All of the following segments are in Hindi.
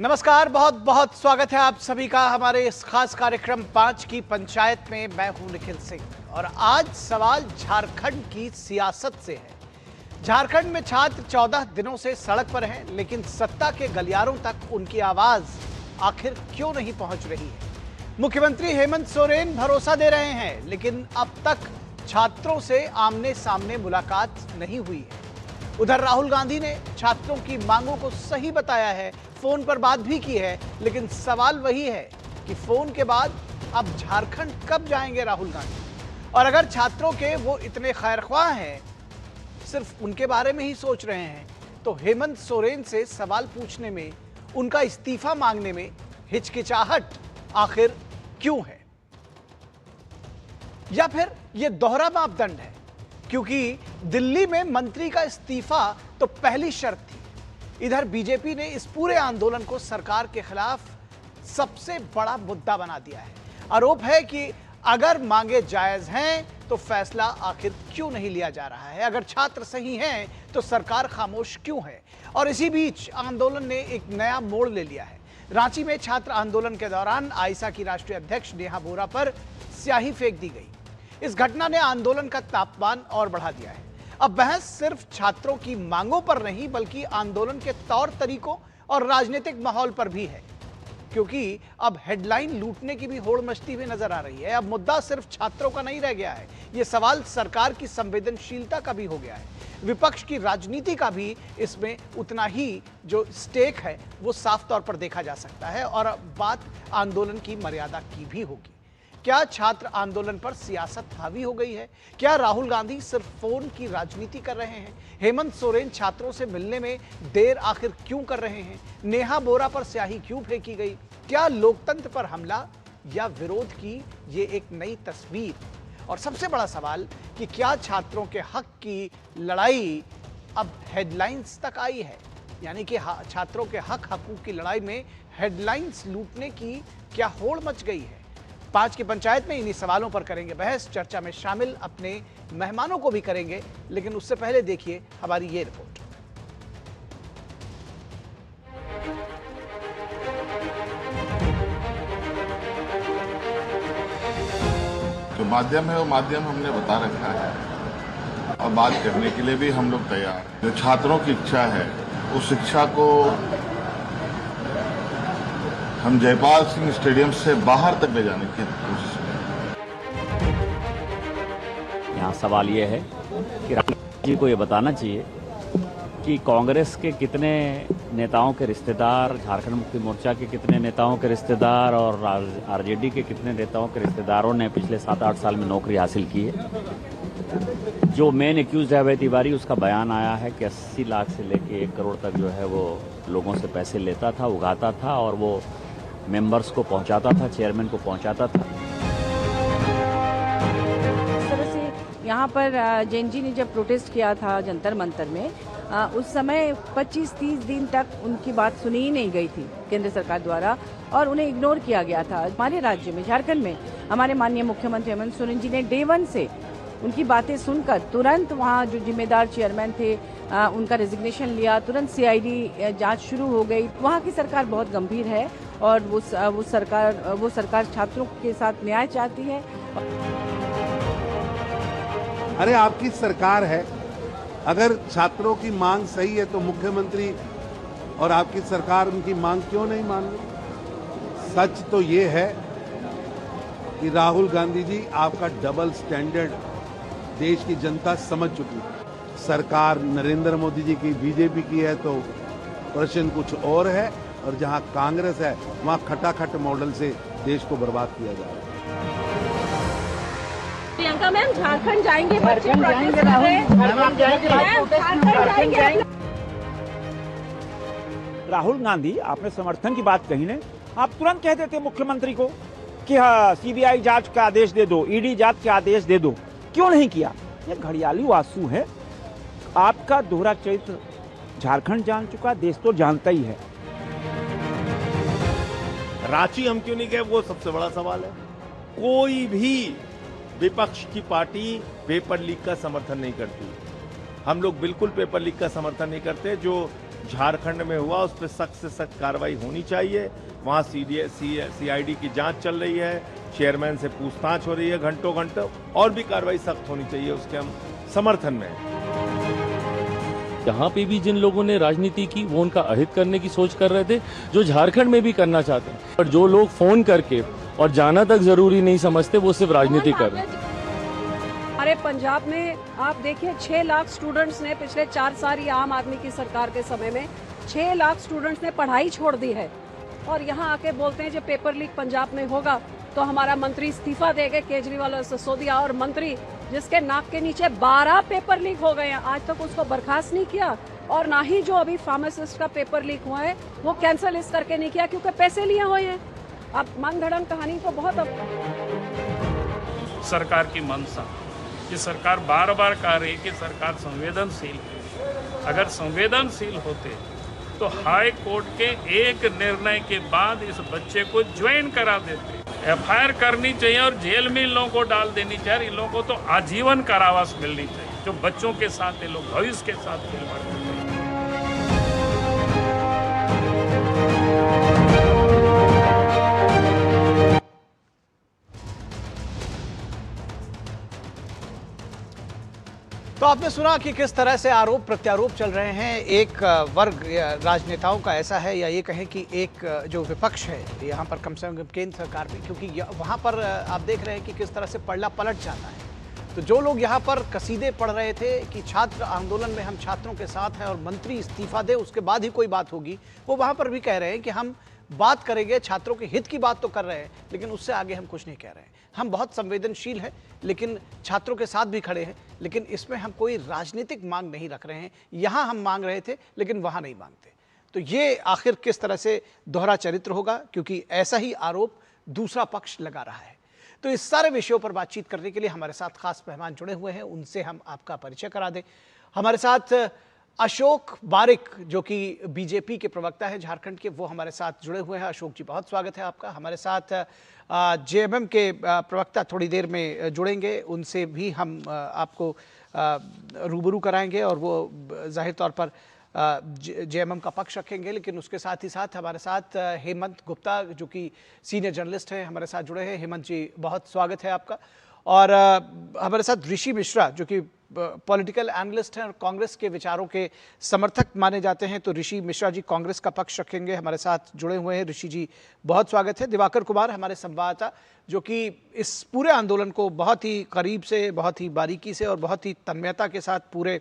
नमस्कार, बहुत बहुत स्वागत है आप सभी का हमारे इस खास कार्यक्रम 5 की पंचायत में। मैं हूं निखिल सिंह और आज सवाल झारखंड की सियासत से है। झारखंड में छात्र 14 दिनों से सड़क पर हैं, लेकिन सत्ता के गलियारों तक उनकी आवाज आखिर क्यों नहीं पहुंच रही है। मुख्यमंत्री हेमंत सोरेन भरोसा दे रहे हैं, लेकिन अब तक छात्रों से आमने सामने मुलाकात नहीं हुई है। उधर राहुल गांधी ने छात्रों की मांगों को सही बताया है, फोन पर बात भी की है, लेकिन सवाल वही है कि फोन के बाद अब झारखंड कब जाएंगे राहुल गांधी। और अगर छात्रों के वो इतने खैरख्वाह हैं, सिर्फ उनके बारे में ही सोच रहे हैं, तो हेमंत सोरेन से सवाल पूछने में, उनका इस्तीफा मांगने में हिचकिचाहट आखिर क्यों है? या फिर यह दोहरा मापदंड है? क्योंकि दिल्ली में मंत्री का इस्तीफा तो पहली शर्त थी। इधर बीजेपी ने इस पूरे आंदोलन को सरकार के खिलाफ सबसे बड़ा मुद्दा बना दिया है। आरोप है कि अगर मांगे जायज हैं तो फैसला आखिर क्यों नहीं लिया जा रहा है। अगर छात्र सही हैं तो सरकार खामोश क्यों है। और इसी बीच आंदोलन ने एक नया मोड़ ले लिया है। रांची में छात्र आंदोलन के दौरान आइसा की राष्ट्रीय अध्यक्ष नेहा बोरा पर स्याही फेंक दी गई। इस घटना ने आंदोलन का तापमान और बढ़ा दिया है। अब बहस सिर्फ छात्रों की मांगों पर नहीं, बल्कि आंदोलन के तौर तरीकों और राजनीतिक माहौल पर भी है। क्योंकि अब हेडलाइन लूटने की भी होड़ मचती हुई नजर आ रही है। अब मुद्दा सिर्फ छात्रों का नहीं रह गया है, यह सवाल सरकार की संवेदनशीलता का भी हो गया है। विपक्ष की राजनीति का भी इसमें उतना ही जो स्टेक है वो साफ तौर पर देखा जा सकता है। और बात आंदोलन की मर्यादा की भी होगी। क्या छात्र आंदोलन पर सियासत हावी हो गई है? क्या राहुल गांधी सिर्फ फोन की राजनीति कर रहे हैं? हेमंत सोरेन छात्रों से मिलने में देर आखिर क्यों कर रहे हैं? नेहा बोरा पर स्याही क्यों फेंकी गई? क्या लोकतंत्र पर हमला या विरोध की ये एक नई तस्वीर? और सबसे बड़ा सवाल कि क्या छात्रों के हक की लड़ाई अब हेडलाइंस तक आई है? यानी कि छात्रों के हकूक की लड़ाई में हेडलाइंस लूटने की क्या होड़ मच गई है? 5 की पंचायत में इन्हीं सवालों पर करेंगे बहस। चर्चा में शामिल अपने मेहमानों को भी करेंगे, लेकिन उससे पहले देखिए हमारी ये रिपोर्ट। जो माध्यम है वो माध्यम हमने बता रखा है और बात करने के लिए भी हम लोग तैयार हैं। जो छात्रों की इच्छा है उस शिक्षा को हम जयपाल सिंह स्टेडियम से बाहर तक ले जाने की कोशिश में। यहाँ सवाल ये है कि राहुल जी को ये बताना चाहिए कि कांग्रेस के कितने नेताओं के रिश्तेदार, झारखंड मुक्ति मोर्चा के कितने नेताओं के रिश्तेदार और आरजेडी के कितने नेताओं के रिश्तेदारों ने पिछले 7-8 साल में नौकरी हासिल की है। जो मेन एक्यूज है अभय तिवारी, उसका बयान आया है कि 80 लाख से लेके 1 करोड़ तक जो है वो लोगों से पैसे लेता था, उगाता था और वो मेंबर्स को पहुंचाता था, चेयरमैन को पहुंचाता था। इस तरह से यहाँ पर जैन जी ने जब प्रोटेस्ट किया था जंतर मंतर में, उस समय 25-30 दिन तक उनकी बात सुनी ही नहीं गई थी केंद्र सरकार द्वारा और उन्हें इग्नोर किया गया था। हमारे राज्य में, झारखंड में, हमारे माननीय मुख्यमंत्री हेमंत सोरेन जी ने डे 1 से उनकी बातें सुनकर तुरंत वहाँ जो जिम्मेदार चेयरमैन थे उनका रेजिग्नेशन लिया, तुरंत CID जांच शुरू हो गई। वहाँ की सरकार बहुत गंभीर है और वो सरकार छात्रों के साथ न्याय चाहती है। अरे आपकी सरकार है, अगर छात्रों की मांग सही है तो मुख्यमंत्री और आपकी सरकार उनकी मांग क्यों नहीं मान रही? सच तो ये है कि राहुल गांधी जी, आपका डबल स्टैंडर्ड देश की जनता समझ चुकी है। सरकार नरेंद्र मोदी जी की, बीजेपी की है तो प्रश्न कुछ और है, और जहां कांग्रेस है वहां खटाखट मॉडल से देश को बर्बाद किया जा रहा है। प्रियंका मैम झारखंड जाएंगे, झारखंड जाएंगे। राहुल गांधी, आपने समर्थन की बात कही ने, आप तुरंत कह देते मुख्यमंत्री को कि हाँ CBI जांच का आदेश दे दो, ED जांच का आदेश दे दो। क्यों नहीं किया? ये घड़ियाली आंसू है। आपका दोहरा चरित्र झारखंड जान चुका, देश तो जानता ही है। रांची हम क्यों नहीं गए, वो सबसे बड़ा सवाल है। कोई भी विपक्ष की पार्टी पेपर लीक का समर्थन नहीं करती। हम लोग बिल्कुल पेपर लीक का समर्थन नहीं करते। जो झारखंड में हुआ उस पर सख्त से सख्त कार्रवाई होनी चाहिए। वहाँ CID की जांच चल रही है, चेयरमैन से पूछताछ हो रही है घंटों घंटों, और भी कार्रवाई सख्त होनी चाहिए, उसके हम समर्थन में हैं। यहाँ पे भी जिन लोगों ने राजनीति की वो उनका अहित करने की सोच कर रहे थे, जो झारखंड में भी करना चाहते हैं, और जो लोग फोन करके और जाना तक जरूरी नहीं समझते वो सिर्फ राजनीति कर रहे हैं। हमारे पंजाब में आप देखिए 6 लाख स्टूडेंट्स ने पिछले 4 साल ये आम आदमी की सरकार के समय में 6 लाख स्टूडेंट्स ने पढ़ाई छोड़ दी है, और यहाँ आके बोलते हैं जब पेपर लीक पंजाब में होगा तो हमारा मंत्री इस्तीफा देंगे। केजरीवाल और सिसोदिया और मंत्री जिसके नाक के नीचे 12 पेपर लीक हो गए हैं, आज तक उसको बर्खास्त नहीं किया, और ना ही जो अभी फार्मासिस्ट का पेपर लीक हुआ है वो कैंसिल इस करके नहीं किया क्योंकि पैसे लिए हुए हैं। अब मन धड़न कहानी तो बहुत सरकार की मंशा, ये सरकार बार बार कह रही है कि सरकार संवेदनशील है। अगर संवेदनशील होते तो हाई कोर्ट के एक निर्णय के बाद इस बच्चे को ज्वाइन करा देते। FIR करनी चाहिए और जेल में इन लोगों को डाल देनी चाहिए। इन लोगों को तो आजीवन कारावास मिलनी चाहिए। जो बच्चों के साथ ये लोग भविष्य के साथ खिलवाड़ करते हैं। तो आपने सुना कि किस तरह से आरोप प्रत्यारोप चल रहे हैं। एक वर्ग राजनेताओं का ऐसा है, या ये कहें कि एक जो विपक्ष है यहाँ पर कम से कम केंद्र सरकार में, क्योंकि वहाँ पर आप देख रहे हैं कि किस तरह से पलड़ा पलट जाता है। तो जो लोग यहाँ पर कसीदे पढ़ रहे थे कि छात्र आंदोलन में हम छात्रों के साथ हैं और मंत्री इस्तीफा दे उसके बाद ही कोई बात होगी, वो वहाँ पर भी कह रहे हैं कि हम बात करेंगे, छात्रों के हित की बात तो कर रहे हैं लेकिन उससे आगे हम कुछ नहीं कह रहे हैं। हम बहुत संवेदनशील हैं लेकिन छात्रों के साथ भी खड़े हैं, लेकिन इसमें हम कोई राजनीतिक मांग नहीं रख रहे हैं। यहाँ हम मांग रहे थे लेकिन वहाँ नहीं मांगते। तो ये आखिर किस तरह से दोहरा चरित्र होगा, क्योंकि ऐसा ही आरोप दूसरा पक्ष लगा रहा है। तो इस सारे विषयों पर बातचीत करने के लिए हमारे साथ खास मेहमान जुड़े हुए हैं, उनसे हम आपका परिचय करा दें। हमारे साथ अशोक बारिक जो कि बीजेपी के प्रवक्ता है झारखंड के, वो हमारे साथ जुड़े हुए हैं। अशोक जी, बहुत स्वागत है आपका। हमारे साथ JMM के प्रवक्ता थोड़ी देर में जुड़ेंगे, उनसे भी हम आपको रूबरू कराएंगे और वो जाहिर तौर पर JMM का पक्ष रखेंगे। लेकिन उसके साथ ही साथ हमारे साथ हेमंत गुप्ता जो कि सीनियर जर्नलिस्ट हैं, हमारे साथ जुड़े हैं। हेमंत जी, बहुत स्वागत है आपका। और हमारे साथ ऋषि मिश्रा जो कि पॉलिटिकल एनालिस्ट हैं और कांग्रेस के विचारों के समर्थक माने जाते हैं। तो ऋषि मिश्रा जी कांग्रेस का पक्ष रखेंगे, हमारे साथ जुड़े हुए हैं। ऋषि जी, बहुत स्वागत है। दिवाकर कुमार हमारे संवाददाता जो कि इस पूरे आंदोलन को बहुत ही करीब से, बहुत ही बारीकी से और बहुत ही तन्मयता के साथ, पूरे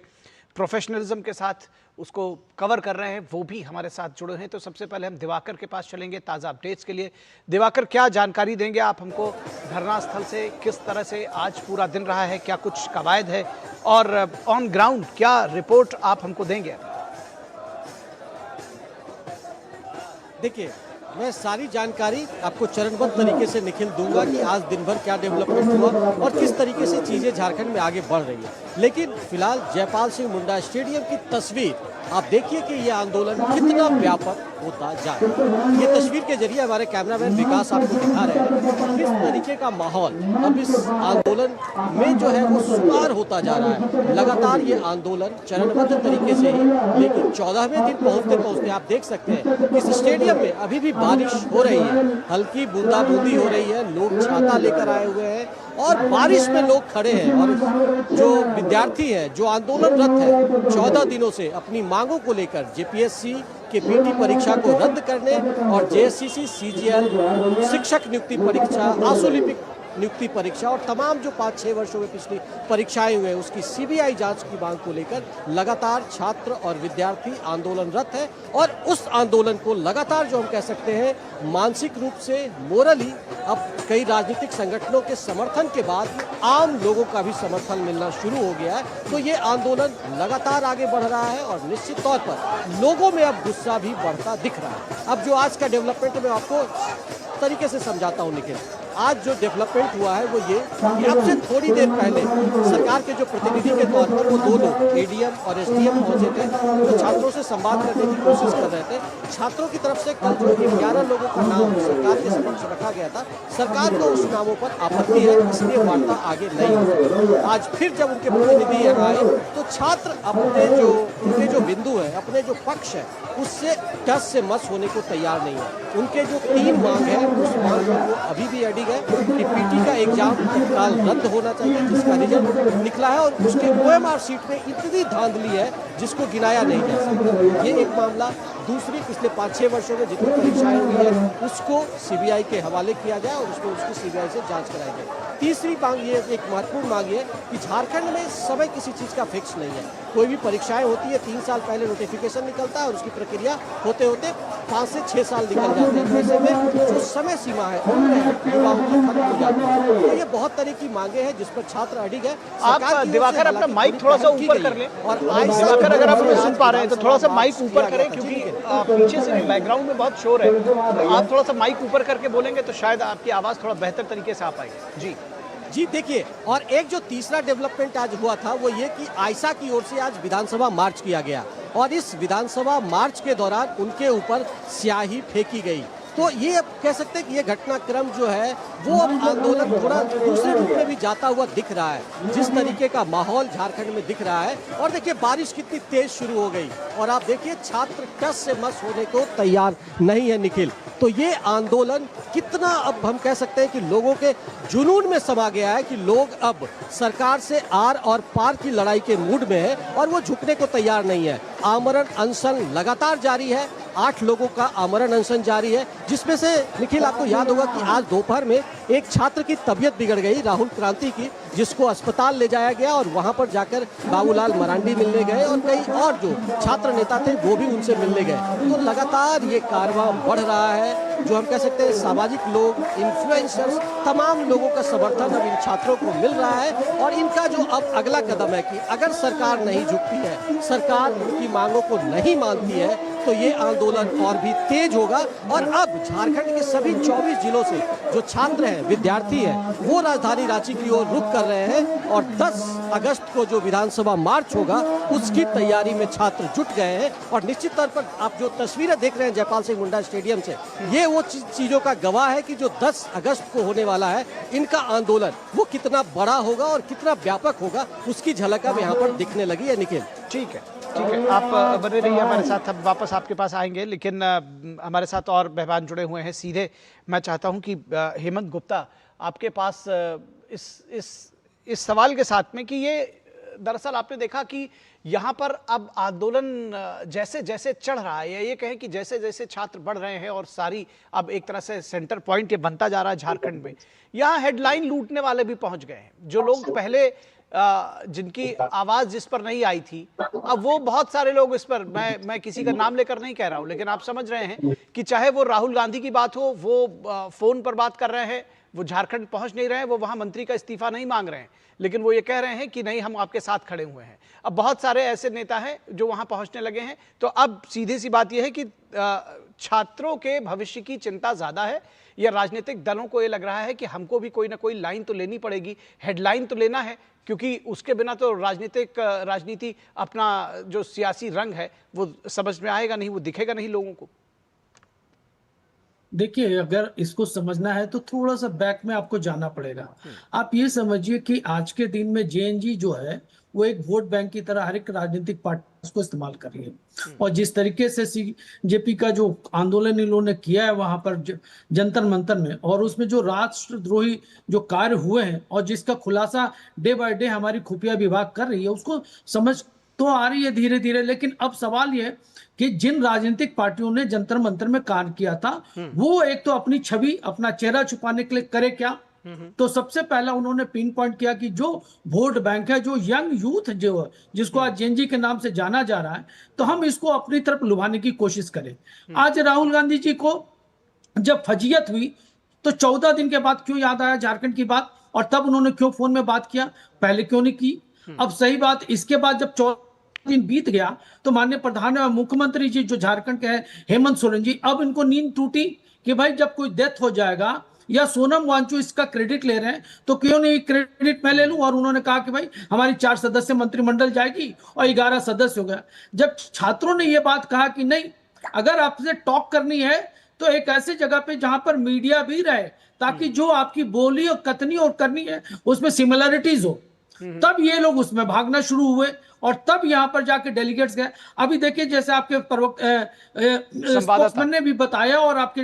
प्रोफेशनलिज्म के साथ उसको कवर कर रहे हैं, वो भी हमारे साथ जुड़े हैं। तो सबसे पहले हम दिवाकर के पास चलेंगे ताज़ा अपडेट्स के लिए। दिवाकर, क्या जानकारी देंगे आप हमको धरना स्थल से? किस तरह से आज पूरा दिन रहा है, क्या कुछ कवायद है और ऑन ग्राउंड क्या रिपोर्ट आप हमको देंगे? देखिए, मैं सारी जानकारी आपको चरणबद्ध तरीके से निखिल दूंगा कि आज दिन भर क्या डेवलपमेंट हुआ और किस तरीके से चीज़ें झारखंड में आगे बढ़ रही है। लेकिन फिलहाल जयपाल सिंह मुंडा स्टेडियम की तस्वीर आप देखिए कि यह आंदोलन कितना व्यापक होता जा रहा है। ये तस्वीर के जरिए हमारे कैमरामैन विकास आपको दिखा रहे हैं किस तरीके का माहौल अब इस आंदोलन में जो है वो सुधार होता जा रहा है। लगातार ये आंदोलन चरणबद्ध तरीके से ही, लेकिन 14वें दिन पहुंचते पहुंचते आप देख सकते हैं इस स्टेडियम में अभी भी बारिश हो रही है, हल्की बूंदाबूंदी हो रही है। लोग छाता लेकर आए हुए हैं और बारिश में लोग खड़े हैं। और जो विद्यार्थी हैं, जो आंदोलनरत है 14 दिनों से अपनी मांगों को लेकर, JPSC के PT परीक्षा को रद्द करने और JSCC CGL शिक्षक नियुक्ति परीक्षा, आशुलिपिक नियुक्ति परीक्षा और तमाम जो 5-6 वर्षों में पिछली परीक्षाएं हुए उसकी CBI जांच की मांग को लेकर लगातार छात्र और विद्यार्थी आंदोलनरत है। और उस आंदोलन को लगातार जो हम कह सकते हैं मानसिक रूप से, मोरली, अब कई राजनीतिक संगठनों के समर्थन के बाद आम लोगों का भी समर्थन मिलना शुरू हो गया है। तो ये आंदोलन लगातार आगे बढ़ रहा है और निश्चित तौर पर लोगों में अब गुस्सा भी बढ़ता दिख रहा है। अब जो आज का डेवलपमेंट मैं आपको तरीके से समझाता हूँ निखिल। आज जो डेवलपमेंट हुआ है वो ये कि अब से थोड़ी देर पहले सरकार के जो प्रतिनिधि के तौर पर वो 2 लोग एडीएम और एसडीएम पहुंचे थे, जो छात्रों से संवाद करने की कोशिश कर रहे थे। छात्रों की तरफ से कल जो 11 लोगों का नाम सरकार के समक्ष रखा गया था, सरकार को उस नामों पर आपत्ति है, इसलिए वार्ता आगे नहीं हुई। आज फिर जब उनके प्रतिनिधि यहाँ आए तो छात्र उनके जो बिंदु है, अपने जो पक्ष है, उससे टस से मस होने को तैयार नहीं है। उनके जो 3 मांग है उस मांग पर वो अभी भी अडिग है कि पीटी का एग्जाम तत्काल रद्द होना चाहिए, जिसका रिजल्ट निकला है और उसके ओएमआर सीट में इतनी धांधली है जिसको गिनाया नहीं जा सकता। ये एक मामला। दूसरी, पिछले 5-6 वर्षों में जितनी परीक्षाएं हुई है उसको सीबीआई के हवाले किया जाए और उसकी सीबीआई से जांच कराई जाए। तीसरी मांग ये, एक महत्वपूर्ण मांग ये कि झारखंड में समय किसी चीज़ का फिक्स नहीं है। कोई भी परीक्षाएं होती है 3 साल पहले नोटिफिकेशन निकलता है और उसकी प्रक्रिया होते होते 5 से 6 साल निकल जाते हैं। ऐसे में जो समय सीमा है युवाओं की खत्म हो जाती है। तो ये बहुत तरह की मांगे हैं जिस पर छात्र अडिग है। आप दिवाकर अपना माइक थोड़ा सा ऊपर कर लें, और दिवाकर अगर आप सुन पा रहे हैं तो थोड़ा सा माइक ऊपर करें, क्योंकि पीछे से बैकग्राउंड में बहुत शोर है। तो आप थोड़ा सा माइक ऊपर करके बोलेंगे तो शायद आपकी आवाज़ थोड़ा बेहतर तरीके से आ पाएगी। जी देखिए, और एक जो तीसरा डेवलपमेंट आज हुआ था वो ये कि आयशा की ओर से आज विधानसभा मार्च किया गया और इस विधानसभा मार्च के दौरान उनके ऊपर स्याही फेंकी गई। तो ये अब कह सकते हैं कि ये घटनाक्रम जो है वो अब आंदोलन थोड़ा दूसरे रूप में भी जाता हुआ दिख रहा है। जिस तरीके का माहौल झारखंड में दिख रहा है, और देखिए बारिश कितनी तेज शुरू हो गई और आप देखिए छात्र टस से मस होने को तैयार नहीं है निखिल। तो ये आंदोलन कितना, अब हम कह सकते हैं कि लोगों के जुनून में समा गया है कि लोग अब सरकार से आर और पार की लड़ाई के मूड में है और वो झुकने को तैयार नहीं है। आमरण अनशन लगातार जारी है। 8 लोगों का आमरण अनशन जारी है, जिसमें से निखिल आपको याद होगा कि आज दोपहर में एक छात्र की तबीयत बिगड़ गई, राहुल क्रांति की, जिसको अस्पताल ले जाया गया और वहां पर जाकर बाबूलाल मरांडी मिलने गए और कई और जो छात्र नेता थे वो भी उनसे मिलने गए। तो लगातार ये कारवां बढ़ रहा है। जो हम कह सकते हैं सामाजिक लोग, इन्फ्लुएंसर्स, तमाम लोगों का समर्थन अब इन छात्रों को मिल रहा है और इनका जो अब अगला कदम है कि अगर सरकार नहीं झुकती है, सरकार उनकी मांगों को नहीं मानती है, तो ये आंदोलन और भी तेज होगा। और अब झारखंड के सभी 24 जिलों से जो छात्र हैं, विद्यार्थी हैं, वो राजधानी रांची की ओर रुख कर रहे हैं और 10 अगस्त को जो विधानसभा मार्च होगा उसकी तैयारी में छात्र जुट गए हैं। और निश्चित तौर पर आप जो तस्वीरें देख रहे हैं जयपाल सिंह मुंडा स्टेडियम से, ये वो चीजों का गवाह है कि जो 10 अगस्त को होने वाला है, इनका आंदोलन वो कितना बड़ा होगा और कितना व्यापक होगा, उसकी झलक अब यहाँ पर दिखने लगी है निखिल। ठीक है, आप बने रहिए हमारे साथ, अब वापस आपके पास आएंगे, लेकिन हमारे साथ और मेहमान जुड़े हुए हैं। सीधे मैं चाहता हूं कि हेमंत गुप्ता आपके पास इस सवाल के साथ में कि ये दरअसल आपने देखा कि यहाँ पर अब आंदोलन जैसे जैसे चढ़ रहा है, ये कहें कि जैसे जैसे छात्र बढ़ रहे हैं और सारी अब एक तरह से सेंटर पॉइंट ये बनता जा रहा है झारखंड में, यहाँ हेडलाइन लूटने वाले भी पहुंच गए हैं। जो लोग पहले जिनकी आवाज जिस पर नहीं आई थी, अब वो बहुत सारे लोग इस पर, मैं किसी का नाम लेकर नहीं कह रहा हूं, लेकिन आप समझ रहे हैं कि चाहे वो राहुल गांधी की बात हो, वो फोन पर बात कर रहे हैं, वो झारखंड पहुंच नहीं रहे हैं, वो वहां मंत्री का इस्तीफा नहीं मांग रहे हैं, लेकिन वो ये कह रहे हैं कि नहीं हम आपके साथ खड़े हुए हैं। अब बहुत सारे ऐसे नेता हैं जो वहां पहुंचने लगे हैं। तो अब सीधी सी बात यह है कि छात्रों के भविष्य की चिंता ज्यादा है, या राजनीतिक दलों को ये लग रहा है कि हमको भी कोई ना कोई लाइन तो लेनी पड़ेगी, हेडलाइन तो लेना है, क्योंकि उसके बिना तो राजनीति अपना जो सियासी रंग है वो समझ में आएगा नहीं, वो दिखेगा नहीं लोगों को। देखिए, अगर इसको समझना है तो थोड़ा सा बैक में आपको जाना पड़ेगा। आप ये समझिए कि आज के दिन में जेएनजी जो है वो एक वोट बैंक की तरह हर एक राजनीतिक पार्टी उसको इस्तेमाल कर रही है। और जिस तरीके से जेपी का जो आंदोलन इन्होंने किया है वहां पर जंतर मंतर में, और उसमें जो राष्ट्रद्रोही जो कार्य हुए हैं और जिसका खुलासा डे बाय डे हमारी खुफिया विभाग कर रही है, उसको समझ तो आ रही है धीरे धीरे। लेकिन अब सवाल ये कि जिन राजनीतिक पार्टियों ने जंतर मंतर में कार्य किया था, वो एक तो अपनी छवि, अपना चेहरा छुपाने के लिए करे क्या, तो सबसे पहला उन्होंने पिन पॉइंट किया कि जो वोट बैंक है, जो यंग यूथ जो जिसको आज जेएनजी के नाम से जाना जा रहा है, तो हम इसको अपनी तरफ लुभाने की कोशिश करें। आज राहुल गांधी जी को जब फजीयत हुई तो 14 दिन के बाद क्यों याद आया झारखंड की बात, और तब उन्होंने क्यों फोन में बात किया, पहले क्यों नहीं की। अब सही बात, इसके बाद जब 14 दिन बीत गया तो माननीय प्रधान मुख्यमंत्री जी जो झारखंड के हैं हेमंत सोरेन जी, अब इनको नींद टूटी कि भाई जब कोई डेथ हो जाएगा या सोनम वांचू इसका क्रेडिट ले रहे हैं, तो क्यों नहीं क्रेडिट मैं ले लूं। और उन्होंने कहा कि भाई हमारी 4 सदस्य मंत्रिमंडल जाएगी और 11 सदस्य हो गया। जब छात्रों ने ये बात कहा कि नहीं, अगर आपसे टॉक करनी है तो एक ऐसी जगह पे जहां पर मीडिया भी रहे, ताकि जो आपकी बोली और कथनी और करनी है उसमें सिमिलरिटीज हो, तब ये लोग उसमें भागना शुरू हुए और तब यहां पर जाके डेलीगेट्स गए। अभी देखिए, जैसे आपके स्पोक्समैन ने भी बताया और आपके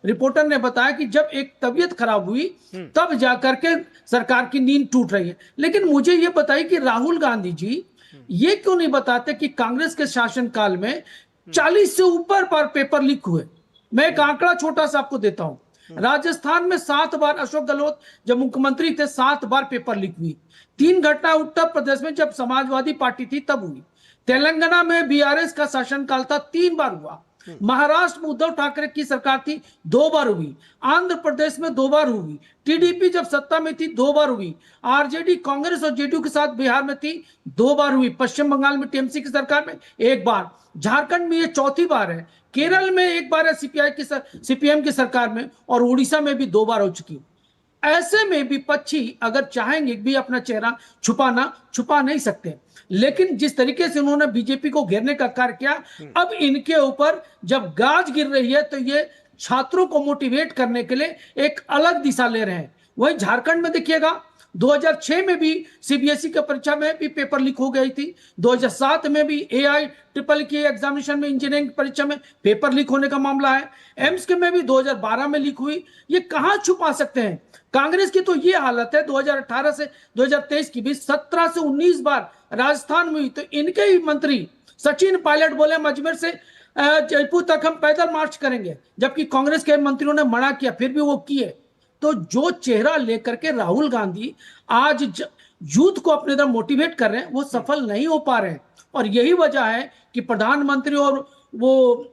रिपोर्टर ने बताया कि जब एक तबीयत खराब हुई तब जाकर के सरकार की नींद टूट रही है। लेकिन मुझे ये बताइए कि राहुल गांधी जी ये क्यों नहीं बताते कि कांग्रेस के शासनकाल में 40 से ऊपर बार पेपर लीक हुए। मैं एक आंकड़ा छोटा सा आपको देता हूं। राजस्थान में 7 बार अशोक गहलोत जब मुख्यमंत्री थे 7 बार पेपर लीक हुई। 3 घटना उत्तर प्रदेश में जब समाजवादी पार्टी थी तब हुई। तेलंगाना में बीआरएस का शासनकाल था, 3 बार हुआ। महाराष्ट्र में उद्धव ठाकरे की सरकार थी, 2 बार हुई। आंध्र प्रदेश में 2 बार हुई। टीडीपी जब सत्ता में थी 2 बार हुई। आरजेडी कांग्रेस और जेडीयू के साथ बिहार में थी, 2 बार हुई। पश्चिम बंगाल में टीएमसी की सरकार में 1 बार। झारखंड में ये 4थी बार है। केरल में 1 बार है सीपीएम की सरकार में, और उड़ीसा में भी 2 बार हो चुकी। ऐसे में विपक्षी अगर चाहेंगे भी अपना चेहरा छुपा नहीं सकते। लेकिन जिस तरीके से उन्होंने बीजेपी को घेरने का कार्य किया, अब इनके ऊपर जब गाज गिर रही है तो ये छात्रों को मोटिवेट करने के लिए एक अलग दिशा ले रहे हैं। वही झारखंड में देखिएगा, 2006 में भी सीबीएसई की परीक्षा में भी पेपर लीक हो गई थी। 2007 में भी AIEEE की एग्जामिनेशन में इंजीनियरिंग परीक्षा में पेपर लीक होने का मामला है। एम्स के में भी 2012 में लीक हुई। ये कहां छुपा सकते हैं? कांग्रेस की तो ये हालत है, 2018 से 2023 की भी 17 से 19 बार राजस्थान में हुई। तो इनके ही मंत्री सचिन पायलट बोले हम अजमेर से जयपुर तक हम पैदल मार्च करेंगे, जबकि कांग्रेस के मंत्रियों ने मना किया, फिर भी वो किए। तो जो चेहरा लेकर के राहुल गांधी आज यूथ को अपने तरफ मोटिवेट कर रहे हैं, वो सफल नहीं हो पा रहे हैं। और यही वजह है कि प्रधानमंत्री और वो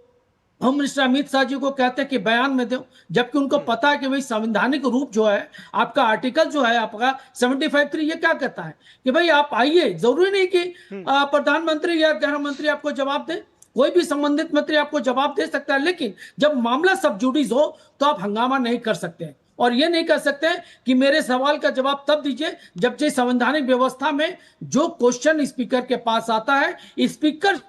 होम मिनिस्टर अमित शाह जी को कहते हैं कि बयान में दो, जबकि उनको पता है कि भाई संवैधानिक रूप जो है आपका, आर्टिकल जो है आपका 75(3) ये क्या कहता है कि भाई आप आइए। जरूरी नहीं कि प्रधानमंत्री या गृह मंत्री आपको जवाब दे, कोई भी संबंधित मंत्री आपको जवाब दे सकता है। लेकिन जब मामला सब जुडिस हो तो आप हंगामा नहीं कर सकते, और ये नहीं कह सकते कि मेरे सवाल का जवाब तब दीजिए जब जो संवैधानिक व्यवस्था में जो क्वेश्चन स्पीकर के पास आता है, स्पीकर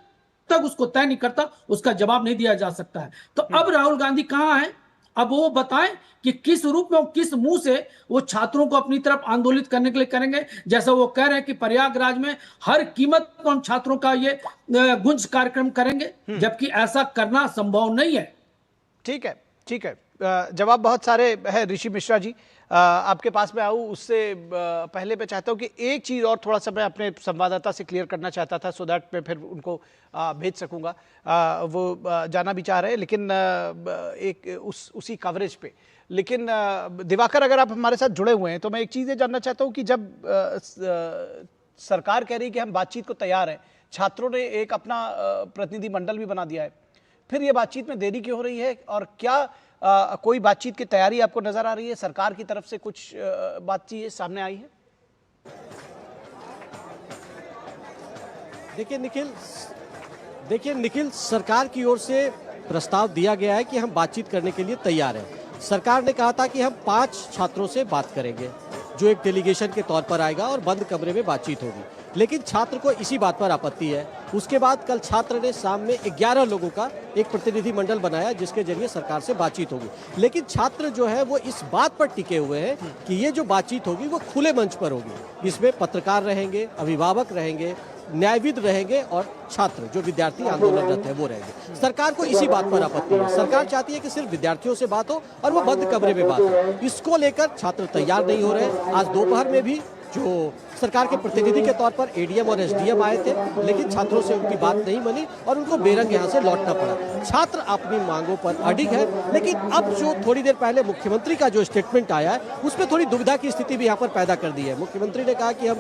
तक उसको तय नहीं करता, उसका जवाब नहीं दिया जा सकता है। तो अब राहुल गांधी कहां है? अब वो बताएं कि किस रूप में और किस मुंह से वो छात्रों को अपनी तरफ आंदोलित करने के लिए करेंगे। जैसा वो कह रहे हैं कि प्रयागराज में हर कीमत पर हम छात्रों का ये गुंज कार्यक्रम करेंगे, जबकि ऐसा करना संभव नहीं है। ठीक है, ठीक है। जवाब बहुत सारे है। ऋषि मिश्रा जी, आपके पास में आऊँ उससे पहले मैं चाहता हूँ कि एक चीज़ और थोड़ा सा मैं अपने संवाददाता से क्लियर करना चाहता था, सो दैट मैं फिर उनको भेज सकूँगा। वो जाना भी चाह रहे हैं, लेकिन एक उसी कवरेज पे। लेकिन दिवाकर, अगर आप हमारे साथ जुड़े हुए हैं तो मैं एक चीज़ ये जानना चाहता हूँ कि जब सरकार कह रही है कि हम बातचीत को तैयार हैं, छात्रों ने एक अपना प्रतिनिधि मंडल भी बना दिया है, फिर ये बातचीत में देरी क्यों हो रही है? और क्या कोई बातचीत की तैयारी आपको नजर आ रही है? सरकार की तरफ से कुछ बातचीत सामने आई है? देखिए निखिल, सरकार की ओर से प्रस्ताव दिया गया है कि हम बातचीत करने के लिए तैयार हैं। सरकार ने कहा था कि हम 5 छात्रों से बात करेंगे, जो एक डेलीगेशन के तौर पर आएगा और बंद कमरे में बातचीत होगी। लेकिन छात्र को इसी बात पर आपत्ति है। उसके बाद कल छात्र ने शाम में 11 लोगों का एक प्रतिनिधि मंडल बनाया, जिसके जरिए सरकार से बातचीत होगी। लेकिन छात्र जो है वो इस बात पर टिके हुए हैं कि ये जो बातचीत होगी वो खुले मंच पर होगी। इसमें पत्रकार रहेंगे, अभिभावक रहेंगे, न्यायविद रहेंगे और छात्र जो विद्यार्थी आंदोलनरत है वो रहेंगे। सरकार को इसी बात पर आपत्ति है। सरकार चाहती है कि सिर्फ विद्यार्थियों से बात हो और वो बंद कमरे में बात हो। इसको लेकर छात्र तैयार नहीं हो रहे। आज दोपहर में भी जो सरकार के प्रतिनिधि के तौर पर एडीएम और एसडीएम आए थे, लेकिन छात्रों से उनकी बात नहीं बनी और उनको बेरंग यहाँ से लौटना पड़ा। छात्र अपनी मांगों पर अडिग है। लेकिन अब जो थोड़ी देर पहले मुख्यमंत्री का जो स्टेटमेंट आया है, उसमें थोड़ी दुविधा की स्थिति भी यहाँ पर पैदा कर दी है। मुख्यमंत्री ने कहा कि हम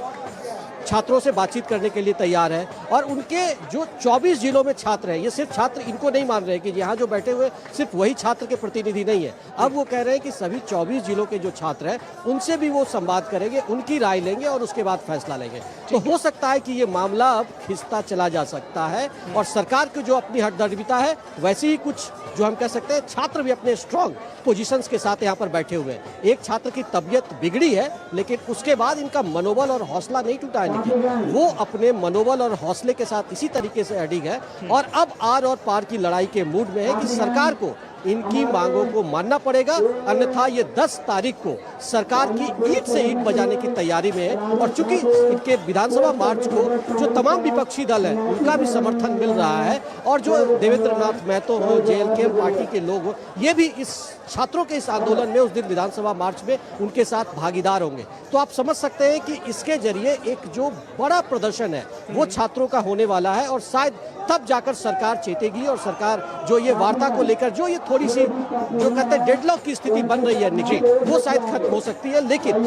छात्रों से बातचीत करने के लिए तैयार है। और उनके जो 24 जिलों में छात्र हैं, ये सिर्फ छात्र इनको नहीं मान रहे कि यहाँ जो बैठे हुए सिर्फ वही छात्र के प्रतिनिधि नहीं है। अब वो कह रहे हैं कि सभी 24 जिलों के जो छात्र हैं उनसे भी वो संवाद करेंगे, उनकी राय लेंगे और उसके बाद फैसला लेंगे। तो हो सकता है कि ये मामला अब खिंचता चला जा सकता है और सरकार की जो अपनी हठधर्मिता है वैसे ही कुछ जो हम कह सकते हैं छात्र भी अपने स्ट्रांग पोजीशंस के साथ यहाँ पर बैठे हुए हैं। एक छात्र की तबीयत बिगड़ी है लेकिन उसके बाद इनका मनोबल और हौसला नहीं टूटा है निखिल। वो अपने मनोबल और हौसले के साथ इसी तरीके से अडिग है और अब आर और पार की लड़ाई के मूड में है कि सरकार को इनकी मांगों को मानना पड़ेगा, अन्यथा ये 10 तारीख को सरकार की ईंट से ईंट बजाने की तैयारी में है। और चूंकि इनके विधानसभा मार्च को जो तमाम विपक्षी दल है उनका भी समर्थन मिल रहा है और जो देवेंद्र नाथ महतो हो, जेएलके पार्टी के लोग हो, ये भी इस छात्रों के इस आंदोलन में उस दिन विधानसभा मार्च में उनके साथ भागीदार होंगे। तो आप समझ सकते हैं कि इसके जरिए एक जो बड़ा प्रदर्शन है वो छात्रों का होने वाला है और शायद तब जाकर सरकार चेतेगी और सरकार जो ये वार्ता को लेकर जो ये थोड़ी सी जो कहते हैं डेडलॉक की स्थिति बन रही है निखिल, वो शायद खत्म हो सकती है। लेकिन